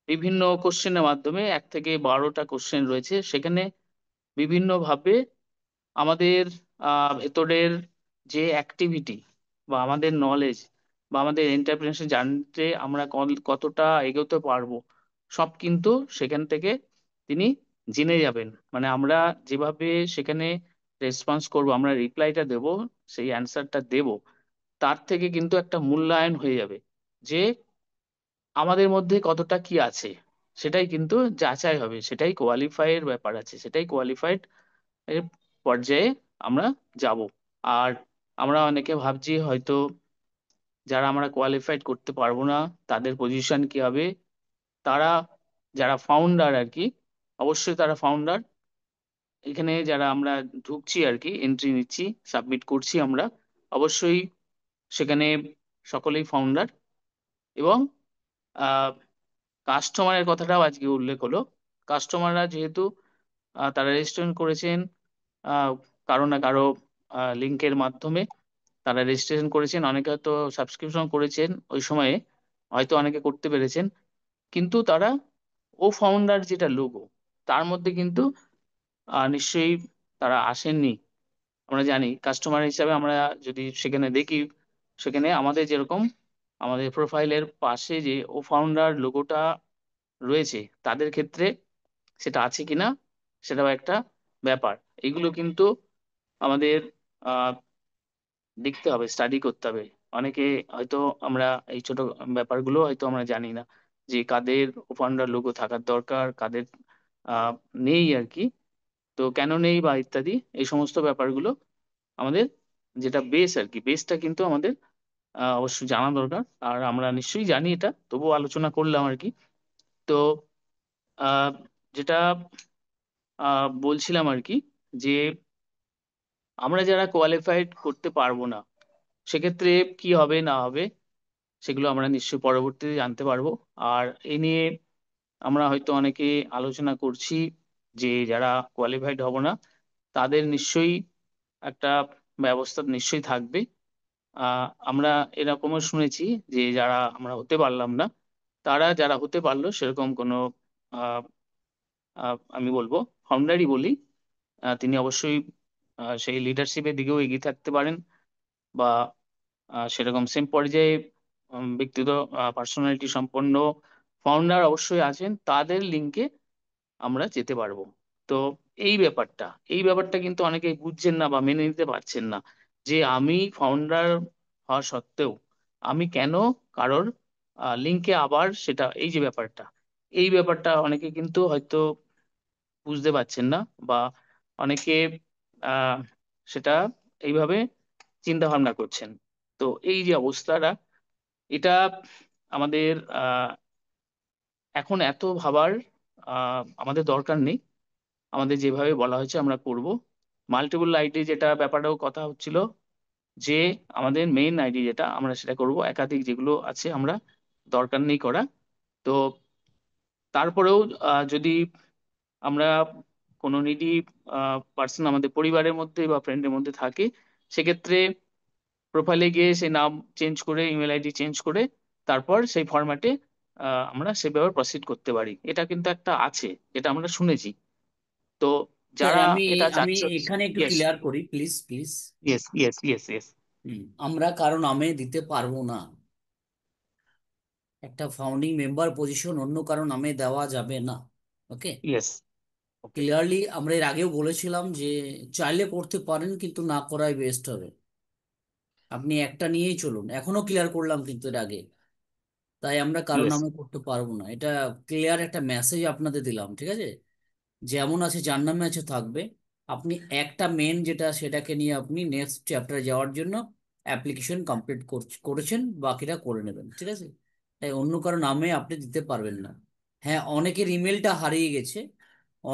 বিভিন্ন কোশ্চেনের মাধ্যমে 1 থেকে 12টা কোশ্চেন রয়েছে, সেখানে বিভিন্নভাবে আমাদের ভেতরের যে অ্যাক্টিভিটি বা আমাদের নলেজ বা আমাদের এন্টারপ্রেনারশিপ জানতে আমরা কতটা এগোতে পারবো, সব কিন্তু সেখান থেকে তিনি জেনে যাবেন। মানে আমরা যেভাবে সেখানে রেসপন্স করব, আমরা রিপ্লাইটা দেব, সেই অ্যান্সারটা দেব, তার থেকে কিন্তু একটা মূল্যায়ন হয়ে যাবে যে আমাদের মধ্যে কতটা কি আছে, সেটাই কিন্তু যাচাই হবে, সেটাই কোয়ালিফাই এর ব্যাপার আছে, সেটাই কোয়ালিফাইড এর পর্যায়ে আমরা যাব। আর আমরা অনেকে ভাবছি হয়তো যারা আমরা কোয়ালিফাইড করতে পারবো না, তাদের পজিশন কি হবে। তারা যারা ফাউন্ডার আর কি, অবশ্যই তারা ফাউন্ডার, এখানে যারা আমরা ঢুকছি আর কি, এন্ট্রি নিচ্ছি, সাবমিট করছি আমরা, অবশ্যই সেখানে সকলেই ফাউন্ডার। এবং কাস্টমারের কথাটাও আজকে উল্লেখ হলো। কাস্টমাররা যেহেতু তারা রেজিস্ট্রেশন করেছেন আহ, কারো না কারো লিঙ্কের মাধ্যমে, তারা রেজিস্ট্রেশন করেছেন, অনেকে হয়তো সাবস্ক্রিপশন করেছেন ওই সময়ে, হয়তো অনেকে করতে পেরেছেন, কিন্তু তারা ও ফাউন্ডার যেটা লোগো, তার মধ্যে কিন্তু নিশ্চয়ই তারা আসেননি। আমরা জানি কাস্টমার হিসাবে আমরা যদি সেখানে দেখি, সেখানে আমাদের যেরকম আমাদের প্রোফাইলের পাশে যে ও ফাউন্ডার লোগোটা রয়েছে, তাদের ক্ষেত্রে সেটা আছে কিনা সেটাও একটা ব্যাপার। এগুলো কিন্তু আমাদের দেখতে হবে, স্টাডি করতে হবে। অনেকে হয়তো আমরা এই ছোট ব্যাপারগুলো হয়তো আমরা জানি না, যে কাদের ফাউন্ডার লোগো থাকার দরকার, কাদের আহ, নেই আর কি, তো কেন নেই বা ইত্যাদি, এই সমস্ত ব্যাপারগুলো আমাদের যেটা বেস আর কি, বেসটা কিন্তু আমাদের অবশ্যই জানা দরকার। আর আমরা নিশ্চয়ই জানি এটা, তবুও আলোচনা করলাম আর কি। তো আহ, যেটা বলছিলাম আর কি, যে আমরা যারা কোয়ালিফাইড করতে পারবো না, সেক্ষেত্রে কি হবে না হবে সেগুলো আমরা নিশ্চয়ই পরবর্তীতে জানতে পারবো। আর এই নিয়ে আমরা হয়তো অনেকে আলোচনা করছি যে যারা কোয়ালিফাইড হব না, তাদের নিশ্চয়ই একটা ব্যবস্থা নিশ্চয়ই থাকবে। আমরা এরকমও শুনেছি যে যারা আমরা হতে পারলাম না, তারা যারা হতে পারলো সেরকম কোনো আহ, আমি বলবো ফাউন্ডারই বলি, তিনি অবশ্যই সেই লিডারশিপের দিকেও এগিয়ে থাকতে পারেন, বা সেরকম সেম পর্যায়ে ব্যক্তিগত পার্সোনালিটি সম্পন্ন ফাউন্ডার অবশ্যই আছেন, তাদের লিঙ্কে আমরা যেতে পারবো। তো এই ব্যাপারটা এই ব্যাপারটা কিন্তু অনেকেই বুঝছেন না বা মেনে নিতে পারছেন না, যে আমি ফাউন্ডার হওয়া সত্ত্বেও আমি কেন কারোর লিঙ্কে আবার সেটা, এই যে ব্যাপারটা, এই ব্যাপারটা অনেকে কিন্তু হয়তো বুঝতে পারছেন না, বা অনেকে আহ সেটা এইভাবে চিন্তা ভাবনা করছেন। তো এই যে অবস্থাটা, এটা আমাদের এখন এত ভাবার আমাদের দরকার নেই। আমাদের যেভাবে বলা হয়েছে আমরা করব। মাল্টিপল আইডি যেটা ব্যাপারটাও কথা হচ্ছিল, যে আমাদের মেইন আইডি যেটা আমরা সেটা করব, একাধিক যেগুলো আছে আমরা দরকার নেই করা। তো তারপরেও যদি আমরা কোনো নিডি পার্সন আমাদের পরিবারের মধ্যে বা ফ্রেন্ডের মধ্যে থাকে, সেক্ষেত্রে প্রোফাইলে গিয়ে সেই নাম চেঞ্জ করে, ইমেল আইডি চেঞ্জ করে, তারপর সেই ফরম্যাটে আমরা সেভাবে প্রসিড করতে পারি। এটা কিন্তু একটা আছে, এটা আমরা শুনেছি। তো Okay, যারা আমি এটা আমি চাচ্ছ, এখানে একটু ইয়েস, ক্লিয়ার করি, please please. Yes, yes, yes, yes, আমরা কারো নামে দিতে পারবো না। একটা ফাউন্ডিং মেম্বার পজিশন অন্য কারো নামে দেওয়া যাবে না। ওকে, ইয়েস, ওকে, ক্লিয়ারলি আমরা এর আগেও বলেছিলাম যে চাইলে করতে পারেন, কিন্তু না করাই বেস্ট হবে। আপনি একটা নিয়েই চলুন, এখনো ক্লিয়ার করলাম কিন্তু এর আগে। তাই আমরা কারো ইয়েস। নামে করতে পারবো না। এটা ক্লিয়ার একটা মেসেজ আপনাদের দিলাম, ঠিক আছে? যেমন আছে যার নামে আছে থাকবে। আপনি একটা মেন যেটা সেটাকে নিয়ে আপনি নেক্সট চ্যাপ্টারে যাওয়ার জন্য অ্যাপ্লিকেশন কমপ্লিট করেছেন, বাকিটা করে নেবেন, ঠিক আছে? তাই অন্য কারো নামে আপনি দিতে পারবেন না। হ্যাঁ, অনেকের ইমেলটা হারিয়ে গেছে।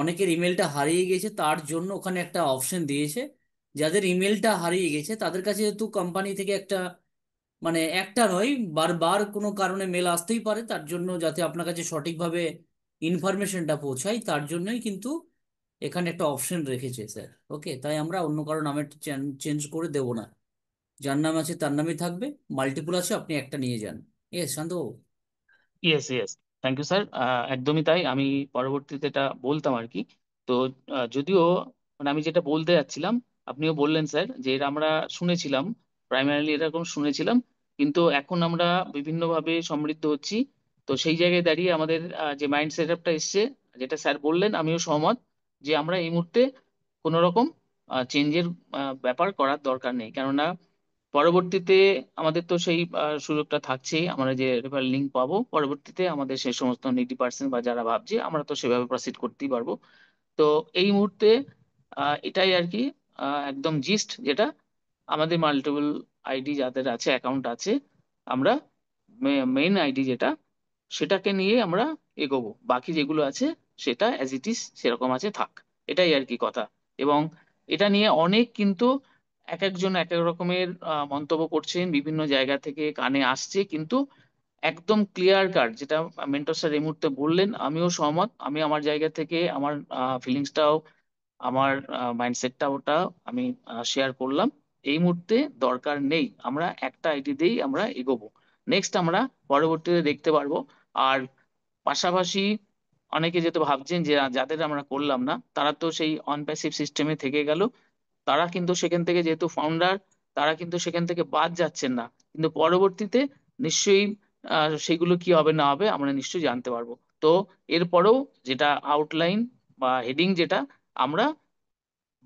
অনেকের ইমেলটা হারিয়ে গেছে, তার জন্য ওখানে একটা অপশন দিয়েছে। যাদের ইমেলটা হারিয়ে গেছে তাদের কাছে যেহেতু কোম্পানি থেকে একটা, মানে একটা নয়, বারবার কোনো কারণে মেল আসতেই পারে, তার জন্য যাতে আপনার কাছে সঠিকভাবে ইনফরমেশনটা পৌঁছায় তার জন্যই কিন্তু এখানে একটা অপশন রেখেছে স্যার। ওকে, তাই আমরা অন্য কারো নামে চেঞ্জ করে দেব না। যার নাম আছে তার নামই থাকবে। মাল্টিপল আছে, আপনি একটা নিয়ে যান। এ শান্তবাবু। Yes, yes. Thank you sir. একদমই তাই, আমি পরবর্তীতে এটা বলতাম আর কি। তো যদিও মানে আমি যেটা বলতে যাচ্ছিলাম, আপনিও বললেন স্যার যে এটা আমরা শুনেছিলাম, প্রাইমারিলি এরকম শুনেছিলাম, কিন্তু এখন আমরা বিভিন্নভাবে সমৃদ্ধ হচ্ছি। তো সেই জায়গায় দাঁড়িয়ে আমাদের যে মাইন্ড সেট আপটা এসছে, যেটা স্যার বললেন আমিও সহমত, যে আমরা এই মুহূর্তে কোনো রকম চেঞ্জের ব্যাপার করার দরকার নেই। কেননা পরবর্তীতে আমাদের তো সেই সুযোগটা থাকছেই, আমরা যে রেফারেল লিঙ্ক পাবো পরবর্তীতে আমাদের সেই সমস্ত নিডি পার্সন বা যারা ভাবছে আমরা তো সেভাবে প্রসিড করতেই পারবো। তো এই মুহূর্তে এটাই আর কি, একদম জিস্ট যেটা আমাদের মাল্টিপল আইডি যাদের আছে, অ্যাকাউন্ট আছে, আমরা মেইন আইডি যেটা, সেটাকে নিয়ে আমরা এগোবো। বাকি যেগুলো আছে সেটা অ্যাজ ইট ইজ সেরকম আছে থাক, এটাই আর কি কথা। এবং এটা নিয়ে অনেক কিন্তু এক একজন এক এক রকমের মন্তব্য করছেন, বিভিন্ন জায়গা থেকে কানে আসছে, কিন্তু একদম ক্লিয়ার কাট যেটা মেন্টর স্যার এই মুহূর্তে বললেন আমিও সহমত। আমি আমার জায়গা থেকে আমার ফিলিংসটাও, আমার মাইন্ডসেটটা ওটা আমি শেয়ার করলাম। এই মুহূর্তে দরকার নেই, আমরা একটা আইডি দিয়েই আমরা এগোবো। নেক্সট আমরা পরবর্তীতে দেখতে পারবো। আর পাশাপাশি অনেকে যেহেতু ভাবছেন যে যাদের আমরা করলাম না তারা তো সেই অন প্যাসিভ সিস্টেমে থেকে গেল, তারা কিন্তু সেখান থেকে যেহেতু ফাউন্ডার, তারা কিন্তু সেখান থেকে বাদ যাচ্ছেন না, কিন্তু পরবর্তীতে নিশ্চয়ই সেগুলো কি হবে না হবে আমরা নিশ্চয়ই জানতে পারবো। তো এরপরেও যেটা আউটলাইন বা হেডিং যেটা, আমরা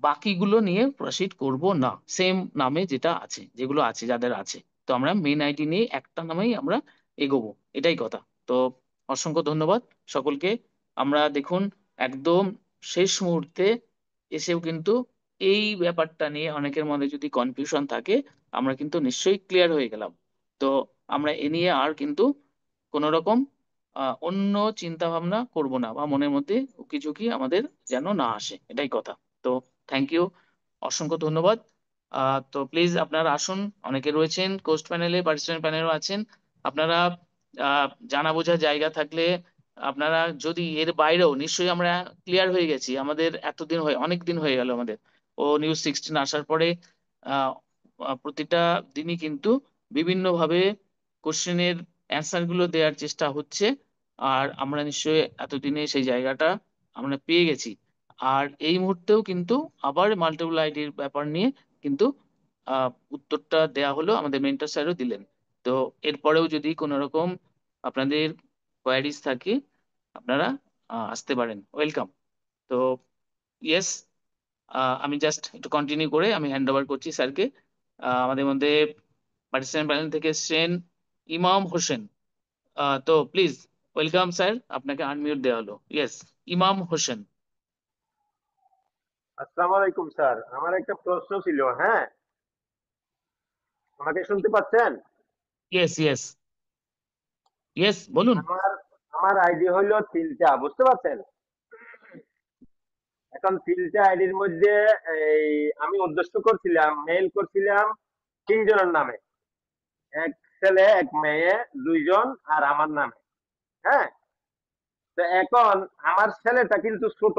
বাকিগুলো নিয়ে প্রসিড করব না, সেম নামে যেটা আছে, যেগুলো আছে যাদের আছে। তো আমরা মেন আইডি নিয়ে একটা নামেই আমরা এগোবো, এটাই কথা। তো অসংখ্য ধন্যবাদ সকলকে। আমরা দেখুন একদম শেষ মুহূর্তে এসেও কিন্তু এই ব্যাপারটা নিয়ে অনেকের মধ্যে যদি কনফিউশন থাকে, আমরা কিন্তু নিশ্চয়ই ক্লিয়ার হয়ে গেলাম। তো আমরা এ নিয়ে আর কিন্তু কোনো রকম অন্য চিন্তা ভাবনা করব না, বা মনের মধ্যে উকিঝুঁকি আমাদের যেন না আসে, এটাই কথা। তো থ্যাংক ইউ, অসংখ্য ধন্যবাদ। তো প্লিজ আপনারা আসুন, অনেকে রয়েছেন কোস্ট প্যানেলে, পার্টিসিপেন্ট প্যানেলও আছেন। আপনারা জানা বোঝা জায়গা থাকলে, আপনারা যদি এর বাইরেও, নিশ্চয়ই আমরা ক্লিয়ার হয়ে গেছি, আমাদের এতদিন হয়ে, অনেক দিন হয়ে গেল আমাদের ও নিউজ 16 আসার পরে আহ, প্রতিটা দিনই কিন্তু বিভিন্নভাবে কোশ্চেনের অ্যান্সার গুলো দেওয়ার চেষ্টা হচ্ছে। আর আমরা নিশ্চয়ই এতদিনে সেই জায়গাটা আমরা পেয়ে গেছি। আর এই মুহূর্তেও কিন্তু আবার মাল্টিপল আইডির ব্যাপার নিয়ে কিন্তু উত্তরটা দেয়া হলো, আমাদের মেন্টর স্যারও দিলেন। তো এরপরেও যদি কোনো রকম আপনাদের কোয়ারিজ থাকে, আপনারা আসতে পারেন, ওয়েলকাম। তো ইয়েস, আমি জাস্ট একটু কন্টিনিউ করে আমি হ্যান্ড ওভার করছি স্যারকে। আমাদের মধ্যে পার্টিসিপেন্ট প্যানেল থেকে এসেছেন ইমাম হোসেন। তো প্লিজ ওয়েলকাম স্যার, আপনাকে আনমিউট দেওয়া হলো। ইয়েস, ইমাম হোসেন। আসসালামু আলাইকুম স্যার, আমার একটা প্রশ্ন ছিল। হ্যাঁ, আমাকে শুনতে পাচ্ছেন? ইয়েস, ইয়েস, ইয়েস, বলুন। আমার আমার আইডি হইলো তিনটা, বুঝতে পারছেন? এখন তিনটা আইডির মধ্যে এই আমি উদ্দেশ্য করছিলাম, মেইল করছিলাম তিনজনের নামে, এক ছেলে এক মেয়ে, দুইজন, আর আমার নামে। হ্যাঁ, তো এখন আমার ছেলেটা কিন্তু ছোট,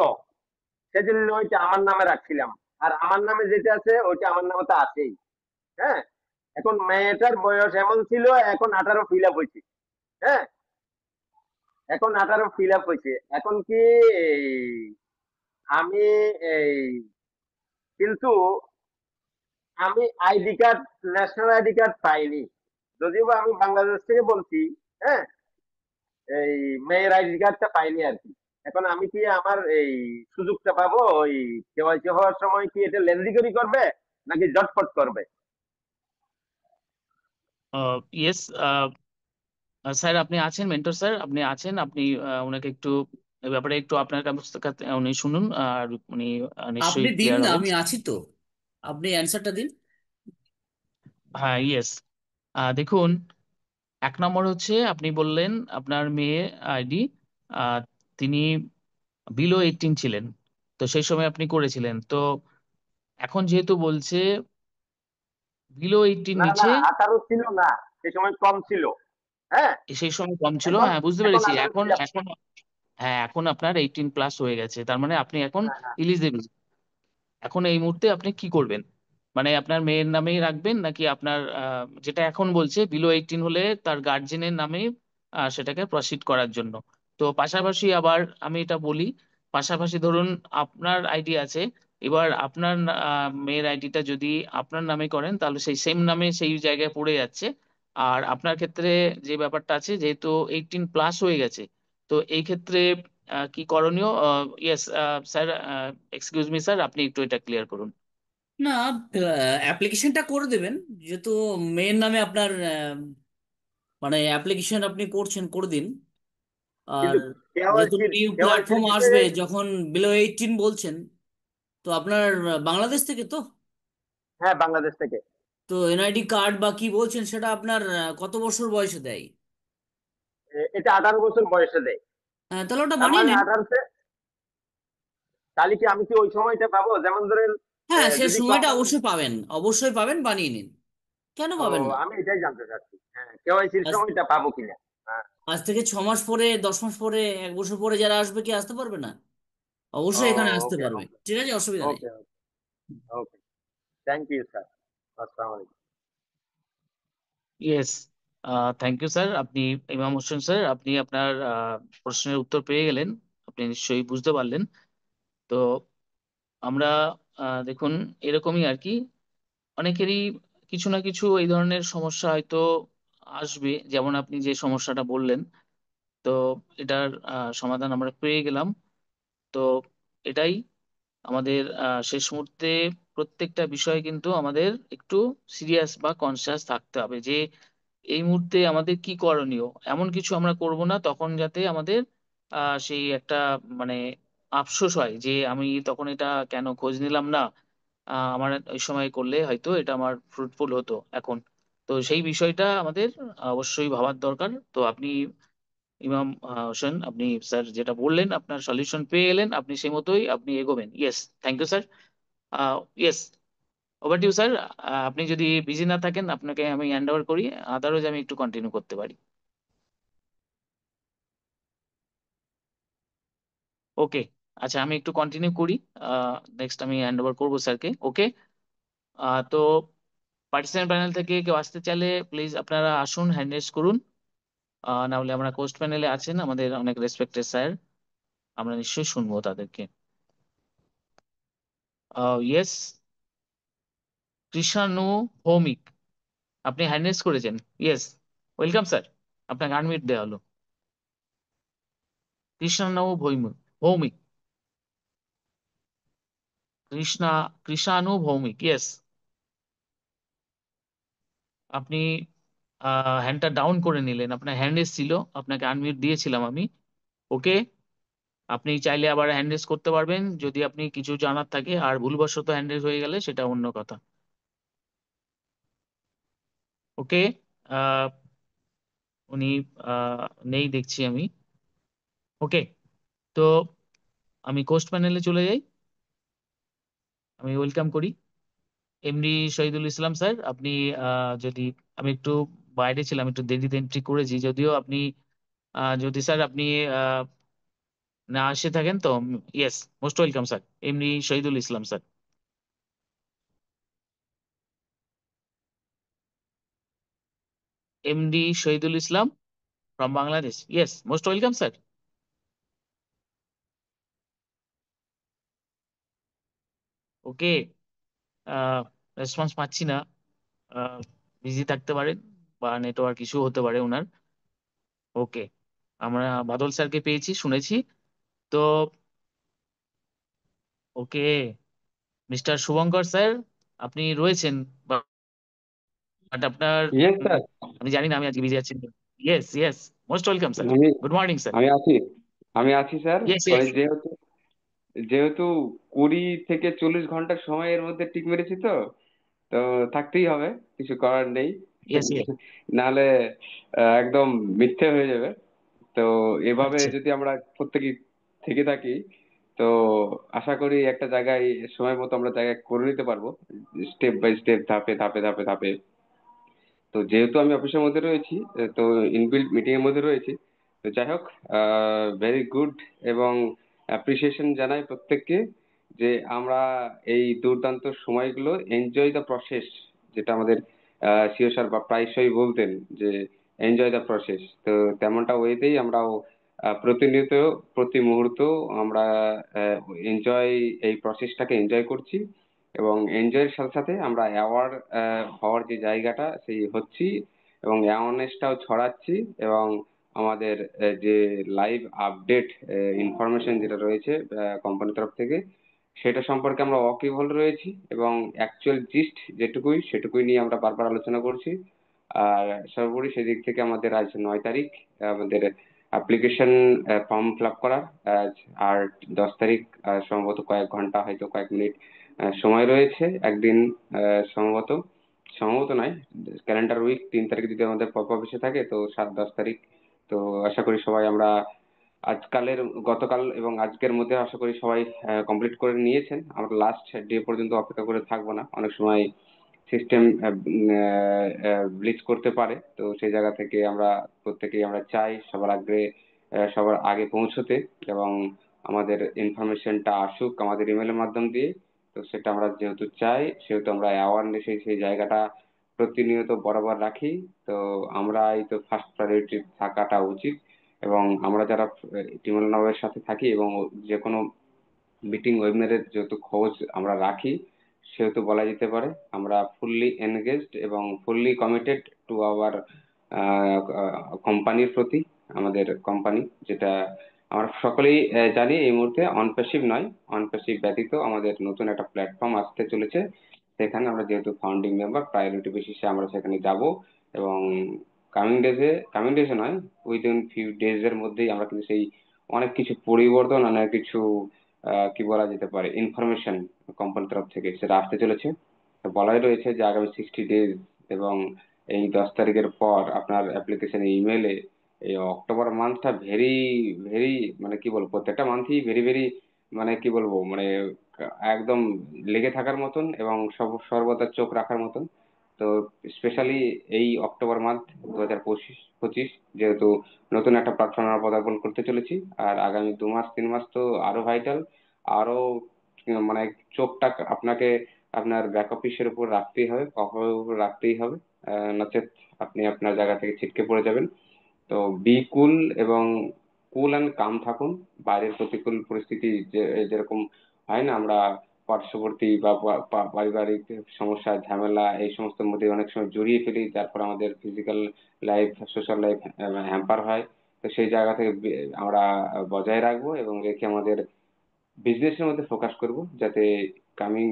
সেজন্য ওইটা আমার নামে রাখছিলাম। আর আমার নামে যেটা আছে ওইটা আমার নামে তো আছেই। হ্যাঁ, এখন মেয়েটার বয়স এমন ছিল, এখন 18 ফিল আপ হয়েছে। হ্যাঁ, এখন 18 ফিল আপ হয়েছে। এখন কি এই, আমি এই কিন্তু আমি ID card, national ID card পাইনি, যদিও বা আমি বাংলাদেশ থেকে বলছি। হ্যাঁ, এই মেয়ের আইডি কার্ডটা পাইনি আর কি। এখন আমি কি আমার এই সুযোগটা পাবো ওই কেওয়াইসি হওয়ার সময়, কি এটা লেন্দি করে করবে নাকি ঝটপট করবে? ইয়েস, স্যার আপনি আছেন, মেন্টর স্যার আপনি আছেন, আপনি ওনাকে একটু এই ব্যাপারে একটু আপনার কাছ থেকে উনি শুনুন, আর উনি আপনি নিশ্চয়ই দিন ক্লিয়ার না, হবেন। আমি আছি তো, আপনি অ্যান্সারটা দিন। হ্যাঁ, ইয়েস। দেখুন, 1 নম্বর হচ্ছে আপনি বললেন আপনার মেয়ে আইডি তিনি বিলো 18 ছিলেন, তো সেই সময় আপনি করেছিলেন। তো এখন যেহেতু বলছে বিলো 18 না না, নিচে, 18 ছিল না, সে সময় কম ছিল। হ্যাঁ, সেই সময় কম ছিল, এখন হ্যাঁ বুঝতে এখন পেরেছি। 18 এখন প্লাস। এখন হ্যাঁ, এখন আপনার 18+ হয়ে গেছে, তার মানে আপনি এখন হ্যাঁ হ্যাঁ। ইলিজিবল। এখন এই মুহূর্তে আপনি কি করবেন? মানে আপনার মেয়ের নামেই রাখবেন, নাকি আপনার যেটা এখন বলছে বিলো 18 হলে তার গার্জেনের নামে সেটাকে প্রসিড করার জন্য। তো পাশাপাশি আবার আমি এটা বলি, পাশাপাশি ধরুন আপনার আইডি আছে, এবার আপনার মেয়ের আইডিটা যদি আপনার নামে করেন তাহলে সেই সেম নামে সেই জায়গায় পড়ে যাচ্ছে। আর আপনার ক্ষেত্রে যে ব্যাপারটা আছে, যেহেতু 18+ হয়ে গেছে, তো এই ক্ষেত্রে কি করণীয়? Yes sir, excuse me sir, আপনি একটু এটা ক্লিয়ার করুন। না, অ্যাপ্লিকেশনটা করে দেবেন, যেহেতু মেয়ের নামে আপনার মানে অ্যাপ্লিকেশন আপনি করছেন, করে দিন। আর কিন্তু যেহেতু কেওয়াইসির নিউ কেওয়াইসির প্ল্যাটফর্ম আসবে, বিষয়ে। যখন বিলো 18 বলছেন, তো আপনার বাংলাদেশ থেকে তো, হ্যাঁ, বাংলাদেশ থেকে। তো এনআইডি কার্ড বা কি বলছেন সেটা আপনার কত বছর বয়সে দেয়? এটা 18 বছর বয়সে দেয়। তাহলে ওটা তার বানিয়ে মানে নিন। 18 তাহলে কি আমি কি ওই সময়টা পাবো? যেমন ধরেন হ্যাঁ, সে যদি সময়টা কম। অবশ্যই পাবেন, অবশ্যই পাবেন, বানিয়ে নিন, কেন ও, পাবেন না? আমি এটাই জানতে চাচ্ছি, হ্যাঁ, কেওয়াইসির আজ সময়টা পাবো কিনা। হ্যাঁ। আজ থেকে 6 মাস পরে, 10 মাস পরে, 1 বছর পরে যারা আসবে, কি আসতে পারবে না? ও, অবশ্যই এখানে আসতে ওকে পারবে, ওকে ঠিক আছে, অসুবিধা নেই। Okay okay. Thank you sir. আসসালামু আলাইকুম। Yes, thank you sir. আপনি ইমাম হোসেন স্যার, আপনি আপনার প্রশ্নের উত্তর পেয়ে গেলেন, আপনি নিশ্চয়ই বুঝতে পারলেন। তো আমরা দেখুন, এরকমই আর কি, অনেকেরই কিছু না কিছু এই ধরনের সমস্যা হয়তো আসবে, যেমন আপনি যে সমস্যাটা বললেন। তো এটার সমাধান আমরা পেয়ে গেলাম। তো এটাই আমাদের শেষ মুহূর্তে প্রত্যেকটা বিষয় কিন্তু আমাদের একটু সিরিয়াস বা কনসিয়াস থাকতে হবে যে এই মুহূর্তে আমাদের কি করণীয়। এমন কিছু আমরা করব না তখন যাতে আমাদের সেই একটা মানে আফসোস হয় যে আমি তখন এটা কেন খোঁজ নিলাম না, আমার ওই সময় করলে হয়তো এটা আমার ফ্রুটফুল হতো এখন। তো সেই বিষয়টা আমাদের অবশ্যই ভাবার দরকার। তো আপনি ইমাম হোসেন, আপনি স্যার যেটা বললেন আপনার সলিউশন পেয়ে গেলেন, আপনি সেই মতোই আপনি এগোবেন। Yes, thank you sir. Yes, over to you sir. আপনি যদি বিজি না থাকেন আপনাকে আমি হ্যান্ড ওভার করি, আদারওয়াইজ আমি একটু কন্টিনিউ করতে পারি। ওকে, আচ্ছা আমি একটু কন্টিনিউ করি। নেক্সট আমি হ্যান্ড ওভার করবো স্যারকে। ওকে, তো পার্টিসিপেন্ট প্যানেল থেকে কেউ আসতে চাইলে প্লিজ আপনারা আসুন, হ্যান্ড রেজ করুন। না হলে আমরা কোস্ট প্যানেলে আছেন আমাদের অনেক রেসপেক্টেড স্যার, আমরা নিশ্চয়ই শুনবো তাদেরকে। ইয়েস, কৃষাণু ভৌমিক, আপনি হ্যান্ড রেজ করেছেন। ইয়েস, ওয়েলকাম স্যার, আপনাকে আনমিউট দেওয়া হলো। কৃষ্ণাণু ভৌমিক, ভৌমিক, কৃষ্ণা কৃষাণু ভৌমিক, ইয়েস। আপনি হ্যান্ডটা ডাউন করে নিলেন, আপনার হ্যান্ড রেজ ছিল, আপনাকে আনমিউট দিয়েছিলাম আমি। ওকে, আপনি চাইলে আবার হ্যান্ড রেজ করতে পারবেন যদি আপনি কিছু জানার থাকে, আর ভুলবশত হ্যান্ড রেজ হয়ে গেলে সেটা অন্য কথা। ওকে, উনি নেই দেখছি আমি। ওকে, তো আমি কোস্ট প্যানেলে চলে যাই, আমি ওয়েলকাম করি এমডি শহীদুল ইসলাম স্যার। আপনি যদি, আমি একটু বাইরে ছিলাম, একটু দেরিতে এন্ট্রি করেছি যদিও, আপনি যদি স্যার আপনি আহ, না এসে থাকেন তো, yes, most welcome sir, MD Shahidul Islam sir. MD Shahidul Islam from Bangladesh, yes, most welcome sir. Okay, response পাচ্ছি না, বিজি থাকতে পারেন বা নেটওয়ার্ক ইস্যু হতে পারে ওনার। ওকে, আমরা বাদল স্যারকে পেয়েছি, শুনেছি। তো ওকে, মিস্টার শুভঙ্কর স্যার, আপনি রয়েছেন, বাট আপনার ইয়েস স্যার। আমি জানি না, আমি আজকে বিজি আছি। Yes, yes. Most welcome, sir. আমি Good morning, sir. আমি আছি আমি আছি স্যার। Yes, ওই yes, যেহেতু যেহেতু 20 থেকে 40 ঘন্টার সময়ের মধ্যে টিক মেরেছি, তো তো থাকতেই হবে, কিছু করার নেই। yes, yes. নাহলে একদম মিথ্যে হয়ে যাবে। তো এভাবে আচ্ছা, যদি আমরা প্রত্যেকে থেকে থাকি, তো আশা করি একটা জায়গায় সময় মতো আমরা জায়গায় করে নিতে পারবো, স্টেপ বাই স্টেপ, ধাপে ধাপে ধাপে ধাপে। তো যেহেতু আমি অফিসের মধ্যে রয়েছি, তো ইনবিল্ট মিটিং এর মধ্যে রয়েছি, তো যাই হোক, ভেরি গুড, এবং অ্যাপ্রিসিয়েশন জানাই প্রত্যেককে যে আমরা এই দুর্দান্ত সময়গুলো এনজয় দ্য প্রসেস, যেটা আমাদের সিও স্যার বা প্রায়শই বলতেন যে এনজয় দ্য প্রসেস। তো তেমনটা ওয়েতেই আমরাও প্রতিনিয়ত, প্রতি মুহূর্ত আমরা এনজয়, এই প্রসেসটাকে এনজয় করছি, এবং এনজয়ের সাথে সাথে আমরা অ্যাওয়ার্ড হওয়ার যে জায়গাটা সেই হচ্ছি, এবং অ্যাওয়ারনেসটাও ছড়াচ্ছি, এবং আমাদের যে লাইভ আপডেট ইনফরমেশন যেটা রয়েছে কোম্পানির তরফ থেকে, সেটা সম্পর্কে আমরা ওয়াকিবহল রয়েছি, এবং অ্যাকচুয়াল জিস্ট যেটুকুই সেটুকুই নিয়ে আমরা বারবার আলোচনা করছি। আর সর্বোপরি সেদিক থেকে আমাদের আজ 9 তারিখ, আমাদের অ্যাপ্লিকেশন ফর্ম ফিল আপ করার, আর 10 তারিখ সম্ভবত কয়েক ঘন্টা, হয়তো কয়েক মিনিট সময় রয়েছে, একদিন সম্ভবত, সম্ভবত নয়, ক্যালেন্ডার উইক 3 তারিখ যদি আমাদের অফিসে থাকে, তো 7-10 তারিখ। তো আশা করি সবাই আমরা আজকালের, গতকাল এবং আজকের মধ্যে আশা করি সবাই কমপ্লিট করে নিয়েছেন। আমরা লাস্ট ডে পর্যন্ত অপেক্ষা করে থাকবো না, অনেক সময় সিস্টেম ব্লিচ করতে পারে। তো সেই জায়গা থেকে আমরা প্রত্যেকেই আমরা চাই সবার আগে পৌঁছতে, এবং আমাদের ইনফরমেশনটা আসুক আমাদের ইমেলের মাধ্যম দিয়ে। তো সেটা আমরা যেহেতু চাই, সেহেতু আমরা অ্যাওয়ারনেস সেই জায়গাটা প্রতিনিয়ত বরাবর রাখি। তো আমরা এই তো ফার্স্ট প্রায়োরিটি থাকাটা উচিত, এবং আমরা যারা টিমল নবের সাথে থাকি, এবং যে কোনো মিটিং ওয়েবিনারের যেহেতু খোঁজ আমরা রাখি, সেহেতু বলা যেতে পারে আমরা ফুললি এনগেজড এবং ফুললি কমিটেড টু আওয়ার কোম্পানির প্রতি। আমাদের কোম্পানি, যেটা আমরা সকলেই জানি, এই মুহূর্তে অনপ্যাসিভ নয়, অনপ্যাসিভ ব্যতীত আমাদের নতুন একটা প্ল্যাটফর্ম আসতে চলেছে। সেখানে আমরা যেহেতু ফাউন্ডিং মেম্বার, প্রায়োরিটি বেসিসে আমরা সেখানে যাব, এবং কামিং ডেজে নয়, উইদিন ফিউ ডেজ এর মধ্যেই আমরা কিন্তু সেই অনেক কিছু পরিবর্তন, অনেক কিছু কি বলা যেতে পারে ইনফরমেশন কোম্পানির তরফ থেকে সেটা আসতে চলেছে। তো বলাই রয়েছে যে আগামী 60 ডেজ, এবং এই 10 তারিখের পর আপনার অ্যাপ্লিকেশন ইমেলে, এই অক্টোবর মান্থটা ভেরি ভেরি, মানে কি বলবো, প্রত্যেকটা মান্থই ভেরি ভেরি, মানে কি বলবো, মানে একদম লেগে থাকার মতন, এবং সর্বদা চোখ রাখার মতন। তো স্পেশালি এই অক্টোবর মান্থ 2025, যেহেতু নতুন একটা প্ল্যাটফর্মে আমরা পদার্পণ করতে চলেছি, আর আগামী 2 মাস 3 মাস তো আরো ভাইটাল, আরো মানে চোখটা আপনাকে আপনার ব্যাক অফিসের উপর রাখতেই হবে, কভারের উপর রাখতেই হবে, নচেত আপনি আপনার জায়গা থেকে ছিটকে পড়ে যাবেন। তো বি কুল, এবং কুল অ্যান্ড কাম থাকুন। বাইরের প্রতিকূল পরিস্থিতি যেরকম হয় না, আমরা পার্শ্ববর্তী বা পারিবারিক সমস্যা, ঝামেলা, এই সমস্ত মধ্যে অনেক সময় জড়িয়ে ফেলি, তারপর আমাদের physical life, social life hamper হয়। তো সেই জায়গা থেকে আমরা বজায় রাখবো, এবং রেখে আমাদের বিজনেসের মধ্যে ফোকাস করব, যাতে কামিং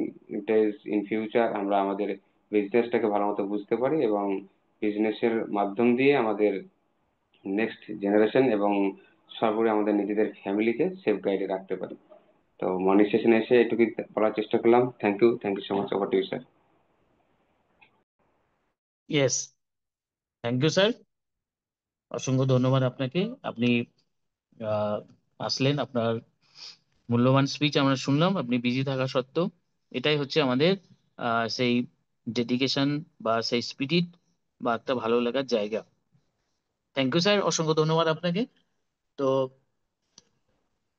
ডেজ ইন ফিউচার আমরা আমাদের বিজনেসটাকে ভালো মতো বুঝতে পারি, এবং বিজনেসের মাধ্যম দিয়ে আমাদের নেক্সট জেনারেশন এবং সর্বোপরি আমাদের নিজেদের ফ্যামিলিকে সেফ গাইডে রাখতে পারি। তো মর্নিং সেশনে এসে এটুকুই বলার চেষ্টা করলাম। Thank you so much. Over to you sir. yes. Thank you, sir. অসংখ্য ধন্যবাদ আপনাকে। আপনি আহ, আসলেন, আপনার মূল্যবান স্পিচ আমরা শুনলাম, আপনি বিজি থাকা সত্ত্বেও। এটাই হচ্ছে আমাদের সেই ডেডিকেশন বা সেই স্পিরিট বা একটা ভালো লাগার জায়গা। থ্যাংক ইউ, স্যার, অসংখ্য ধন্যবাদ আপনাকে। তো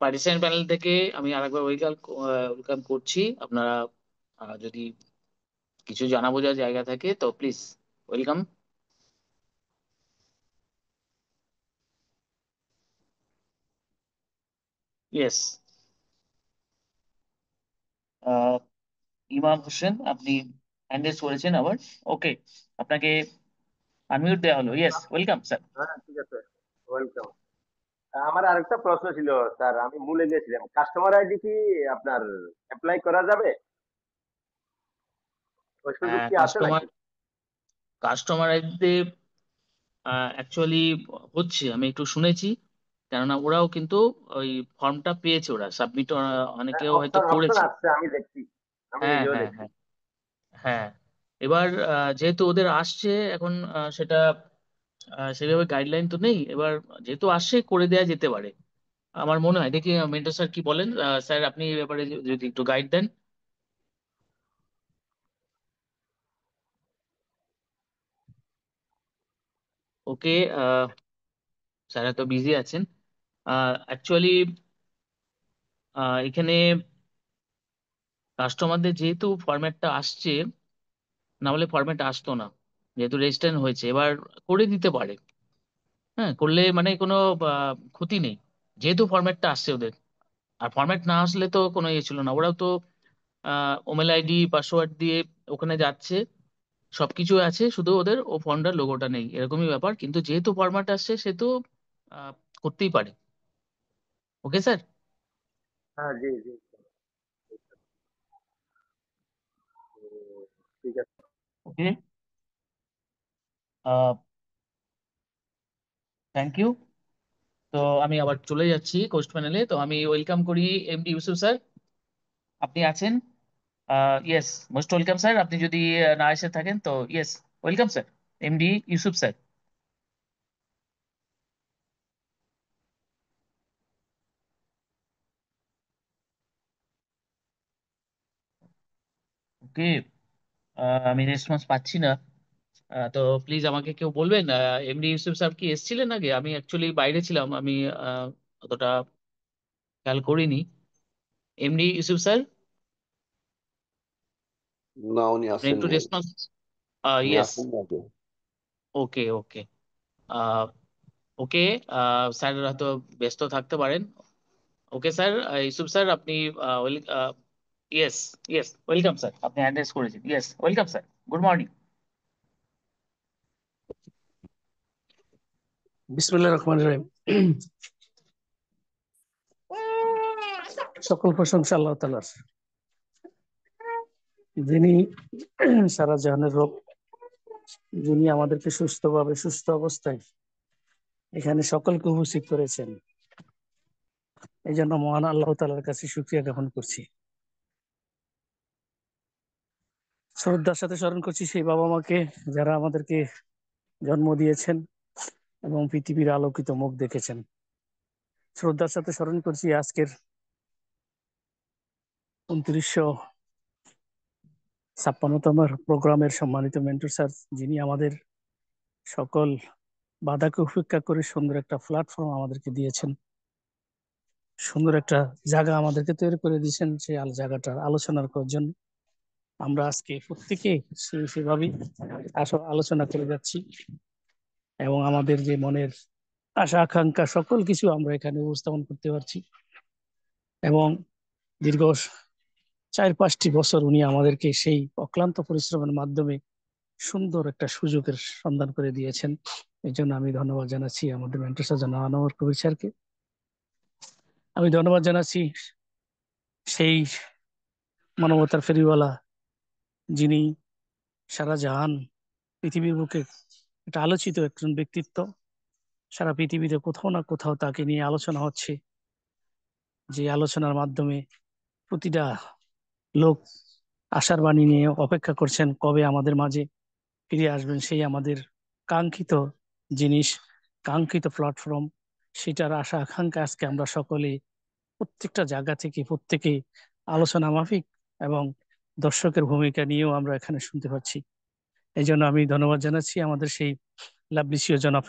পার্টিসিপেন্ট প্যানেল থেকে আমি আরেকবার ওয়েলকাম করছি। আপনারা যদি কিছু জানা বোঝার জায়গা থাকে তো প্লিজ ওয়েলকাম। ইয়েস, ইমাম হোসেন, আপনি হ্যান্ড রেজ করেছেন আবার। ওকে, আপনাকে আনমিউট দেওয়া হলো। Yes, welcome sir. হ্যাঁ, ঠিক আছে, ওয়েলকাম। আমার আরেকটা প্রশ্ন ছিল স্যার, আমি ভুলে গেছিলাম, কাস্টমার আইডি কি আপনার অ্যাপ্লাই করা যাবে? ওই সুযোগ কি আছে কাস্টমার নাকি? কাস্টমার আইডিতে অ্যাকচুয়ালি হচ্ছে, আমি একটু শুনেছি, কেননা ওরাও কিন্তু ওই ফর্মটা পেয়েছে, ওরা সাবমিট অনেকেও হয়তো অপশন অপশন করেছে। আসছে, আমি দেখছি, আমি হ্যাঁ নিজেও হ্যাঁ দেখছি। হ্যাঁ হ্যাঁ। এবার যেহেতু ওদের আসছে এখন, সেটা সেভাবে গাইডলাইন তো নেই, এবার যেহেতু আসছে করে দেয়া যেতে পারে আমার মনে হয়। দেখি মেন্টর স্যার কি বলেন। স্যার আপনি এই ব্যাপারে যদি একটু গাইড দেন। ওকে। স্যার এত বিজি আছেন। অ্যাকচুয়ালি এখানে কাস্টমারদের যেহেতু ফরম্যাটটা আসছে, না হলে ফরম্যাট আসতো না, যেহেতু রেজিস্ট্রেশন হয়েছে এবার করে দিতে পারে। হ্যাঁ, করলে মানে কোনো ক্ষতি নেই, যেহেতু ফরম্যাটটা আসছে ওদের। আর ফরম্যাট না আসলে তো কোনো ইয়ে ছিল না, ওরাও তো ওমেল আইডি পাসওয়ার্ড দিয়ে ওখানে যাচ্ছে, সবকিছু আছে, শুধু ওদের ও ফন্ডার লোগোটা নেই, এরকমই ব্যাপার। কিন্তু যেহেতু ফরম্যাট আসছে সেহেতু আহ, করতেই পারে। Okay sir. হ্যাঁ, জি জি। হুম, ঠিক আছে। ওকে। Thank you. তো আমি আবার চলে যাচ্ছি কোস্ট প্যানেলে। তো আমি ওয়েলকাম করি এমডি ইউসুফ স্যার, আপনি আছেন? Yes, most welcome sir. আপনি যদি না এসে থাকেন তো yes, welcome sir, MD Yusuf sir. Okay. আমি রেসপন্স পাচ্ছি না। তো প্লিজ আমাকে কেউ বলবেন, এমডি ইউসুফ স্যার কি এসেছিলেন আগে? আমি অ্যাকচুয়ালি বাইরে ছিলাম, আমি অতটা খেয়াল করিনি। এমডি ইউসুফ স্যার, না, উনি আপনি একটু আসেননি। রেসপন্স। উনি ইয়েস। আসেননি আগে। ওকে ওকে। ওকে। স্যার হয়তো ব্যস্ত থাকতে পারেন। ওকে স্যার, ইউসুফ স্যার আপনি ইয়েস ইয়েস ওয়েলকাম স্যার, আপনি অ্যাড্রেস করেছেন। Yes welcome sir, good morning. বিসমিল্লাহির রহমানির রহিম। সকল প্রশংসা আল্লাহ তাআলার, যিনি সারা জাহানের রব, যিনি আমাদেরকে সুস্থভাবে সুস্থ অবস্থায় এখানে সকলকে উপস্থিত করেছেন। এই জন্য মহান আল্লাহ তাআলার কাছে শুকরিয়া জ্ঞাপন করছি। শ্রদ্ধার সাথে স্মরণ করছি সেই বাবা মাকে যারা আমাদেরকে জন্ম দিয়েছেন এবং পৃথিবীর আলোকিত মুখ দেখেছেন। শ্রদ্ধার সাথে স্মরণ করছি আজকের ২৯56তম প্রোগ্রামের সম্মানিত মেন্টর স্যার, যিনি আমাদের সকল বাধাকে উপেক্ষা করে সুন্দর একটা প্ল্যাটফর্ম আমাদেরকে দিয়েছেন, সুন্দর একটা জায়গা আমাদেরকে তৈরি করে দিয়েছেন সেই জায়গাটার আলোচনার জন্য। আমরা আজকে প্রত্যেকে সেভাবেই আলোচনা করে যাচ্ছি এবং আমাদের যে মনের আশা আকাঙ্ক্ষা সকল কিছু আমরা এখানে উপস্থাপন করতে পারছি। এবং দীর্ঘ ৪-৫টি বছর উনি আমাদেরকে সেই অক্লান্ত পরিশ্রমের মাধ্যমে সুন্দর একটা সুযোগের সন্ধান করে দিয়েছেন। এই জন্য আমি ধন্যবাদ জানাচ্ছি আমাদের মেন্টর স্যার জনাব আনোয়ার কবির স্যারকে। আমি ধন্যবাদ জানাচ্ছি সেই মানবতার ফেরিওয়ালা, যিনি সারা জাহান পৃথিবীর বুকে একটা আলোচিত একজন ব্যক্তিত্ব। সারা পৃথিবীতে কোথাও না কোথাও তাকে নিয়ে আলোচনা হচ্ছে, যে আলোচনার মাধ্যমে প্রতিটা লোক আশার বাণী নিয়ে অপেক্ষা করছেন কবে আমাদের মাঝে ফিরে আসবেন সেই আমাদের কাঙ্ক্ষিত জিনিস, কাঙ্ক্ষিত প্ল্যাটফর্ম। সেটার আশা আকাঙ্ক্ষা আজকে আমরা সকলে প্রত্যেকটা জায়গা থেকে প্রত্যেকে আলোচনা মাফিক এবং দর্শকের ভূমিকা নিয়েও আমরা এখানে শুনতে পাচ্ছি। এই জন্য আমি ধন্যবাদ জানাচ্ছি আমাদের সেই লাভলিসীয় জনাব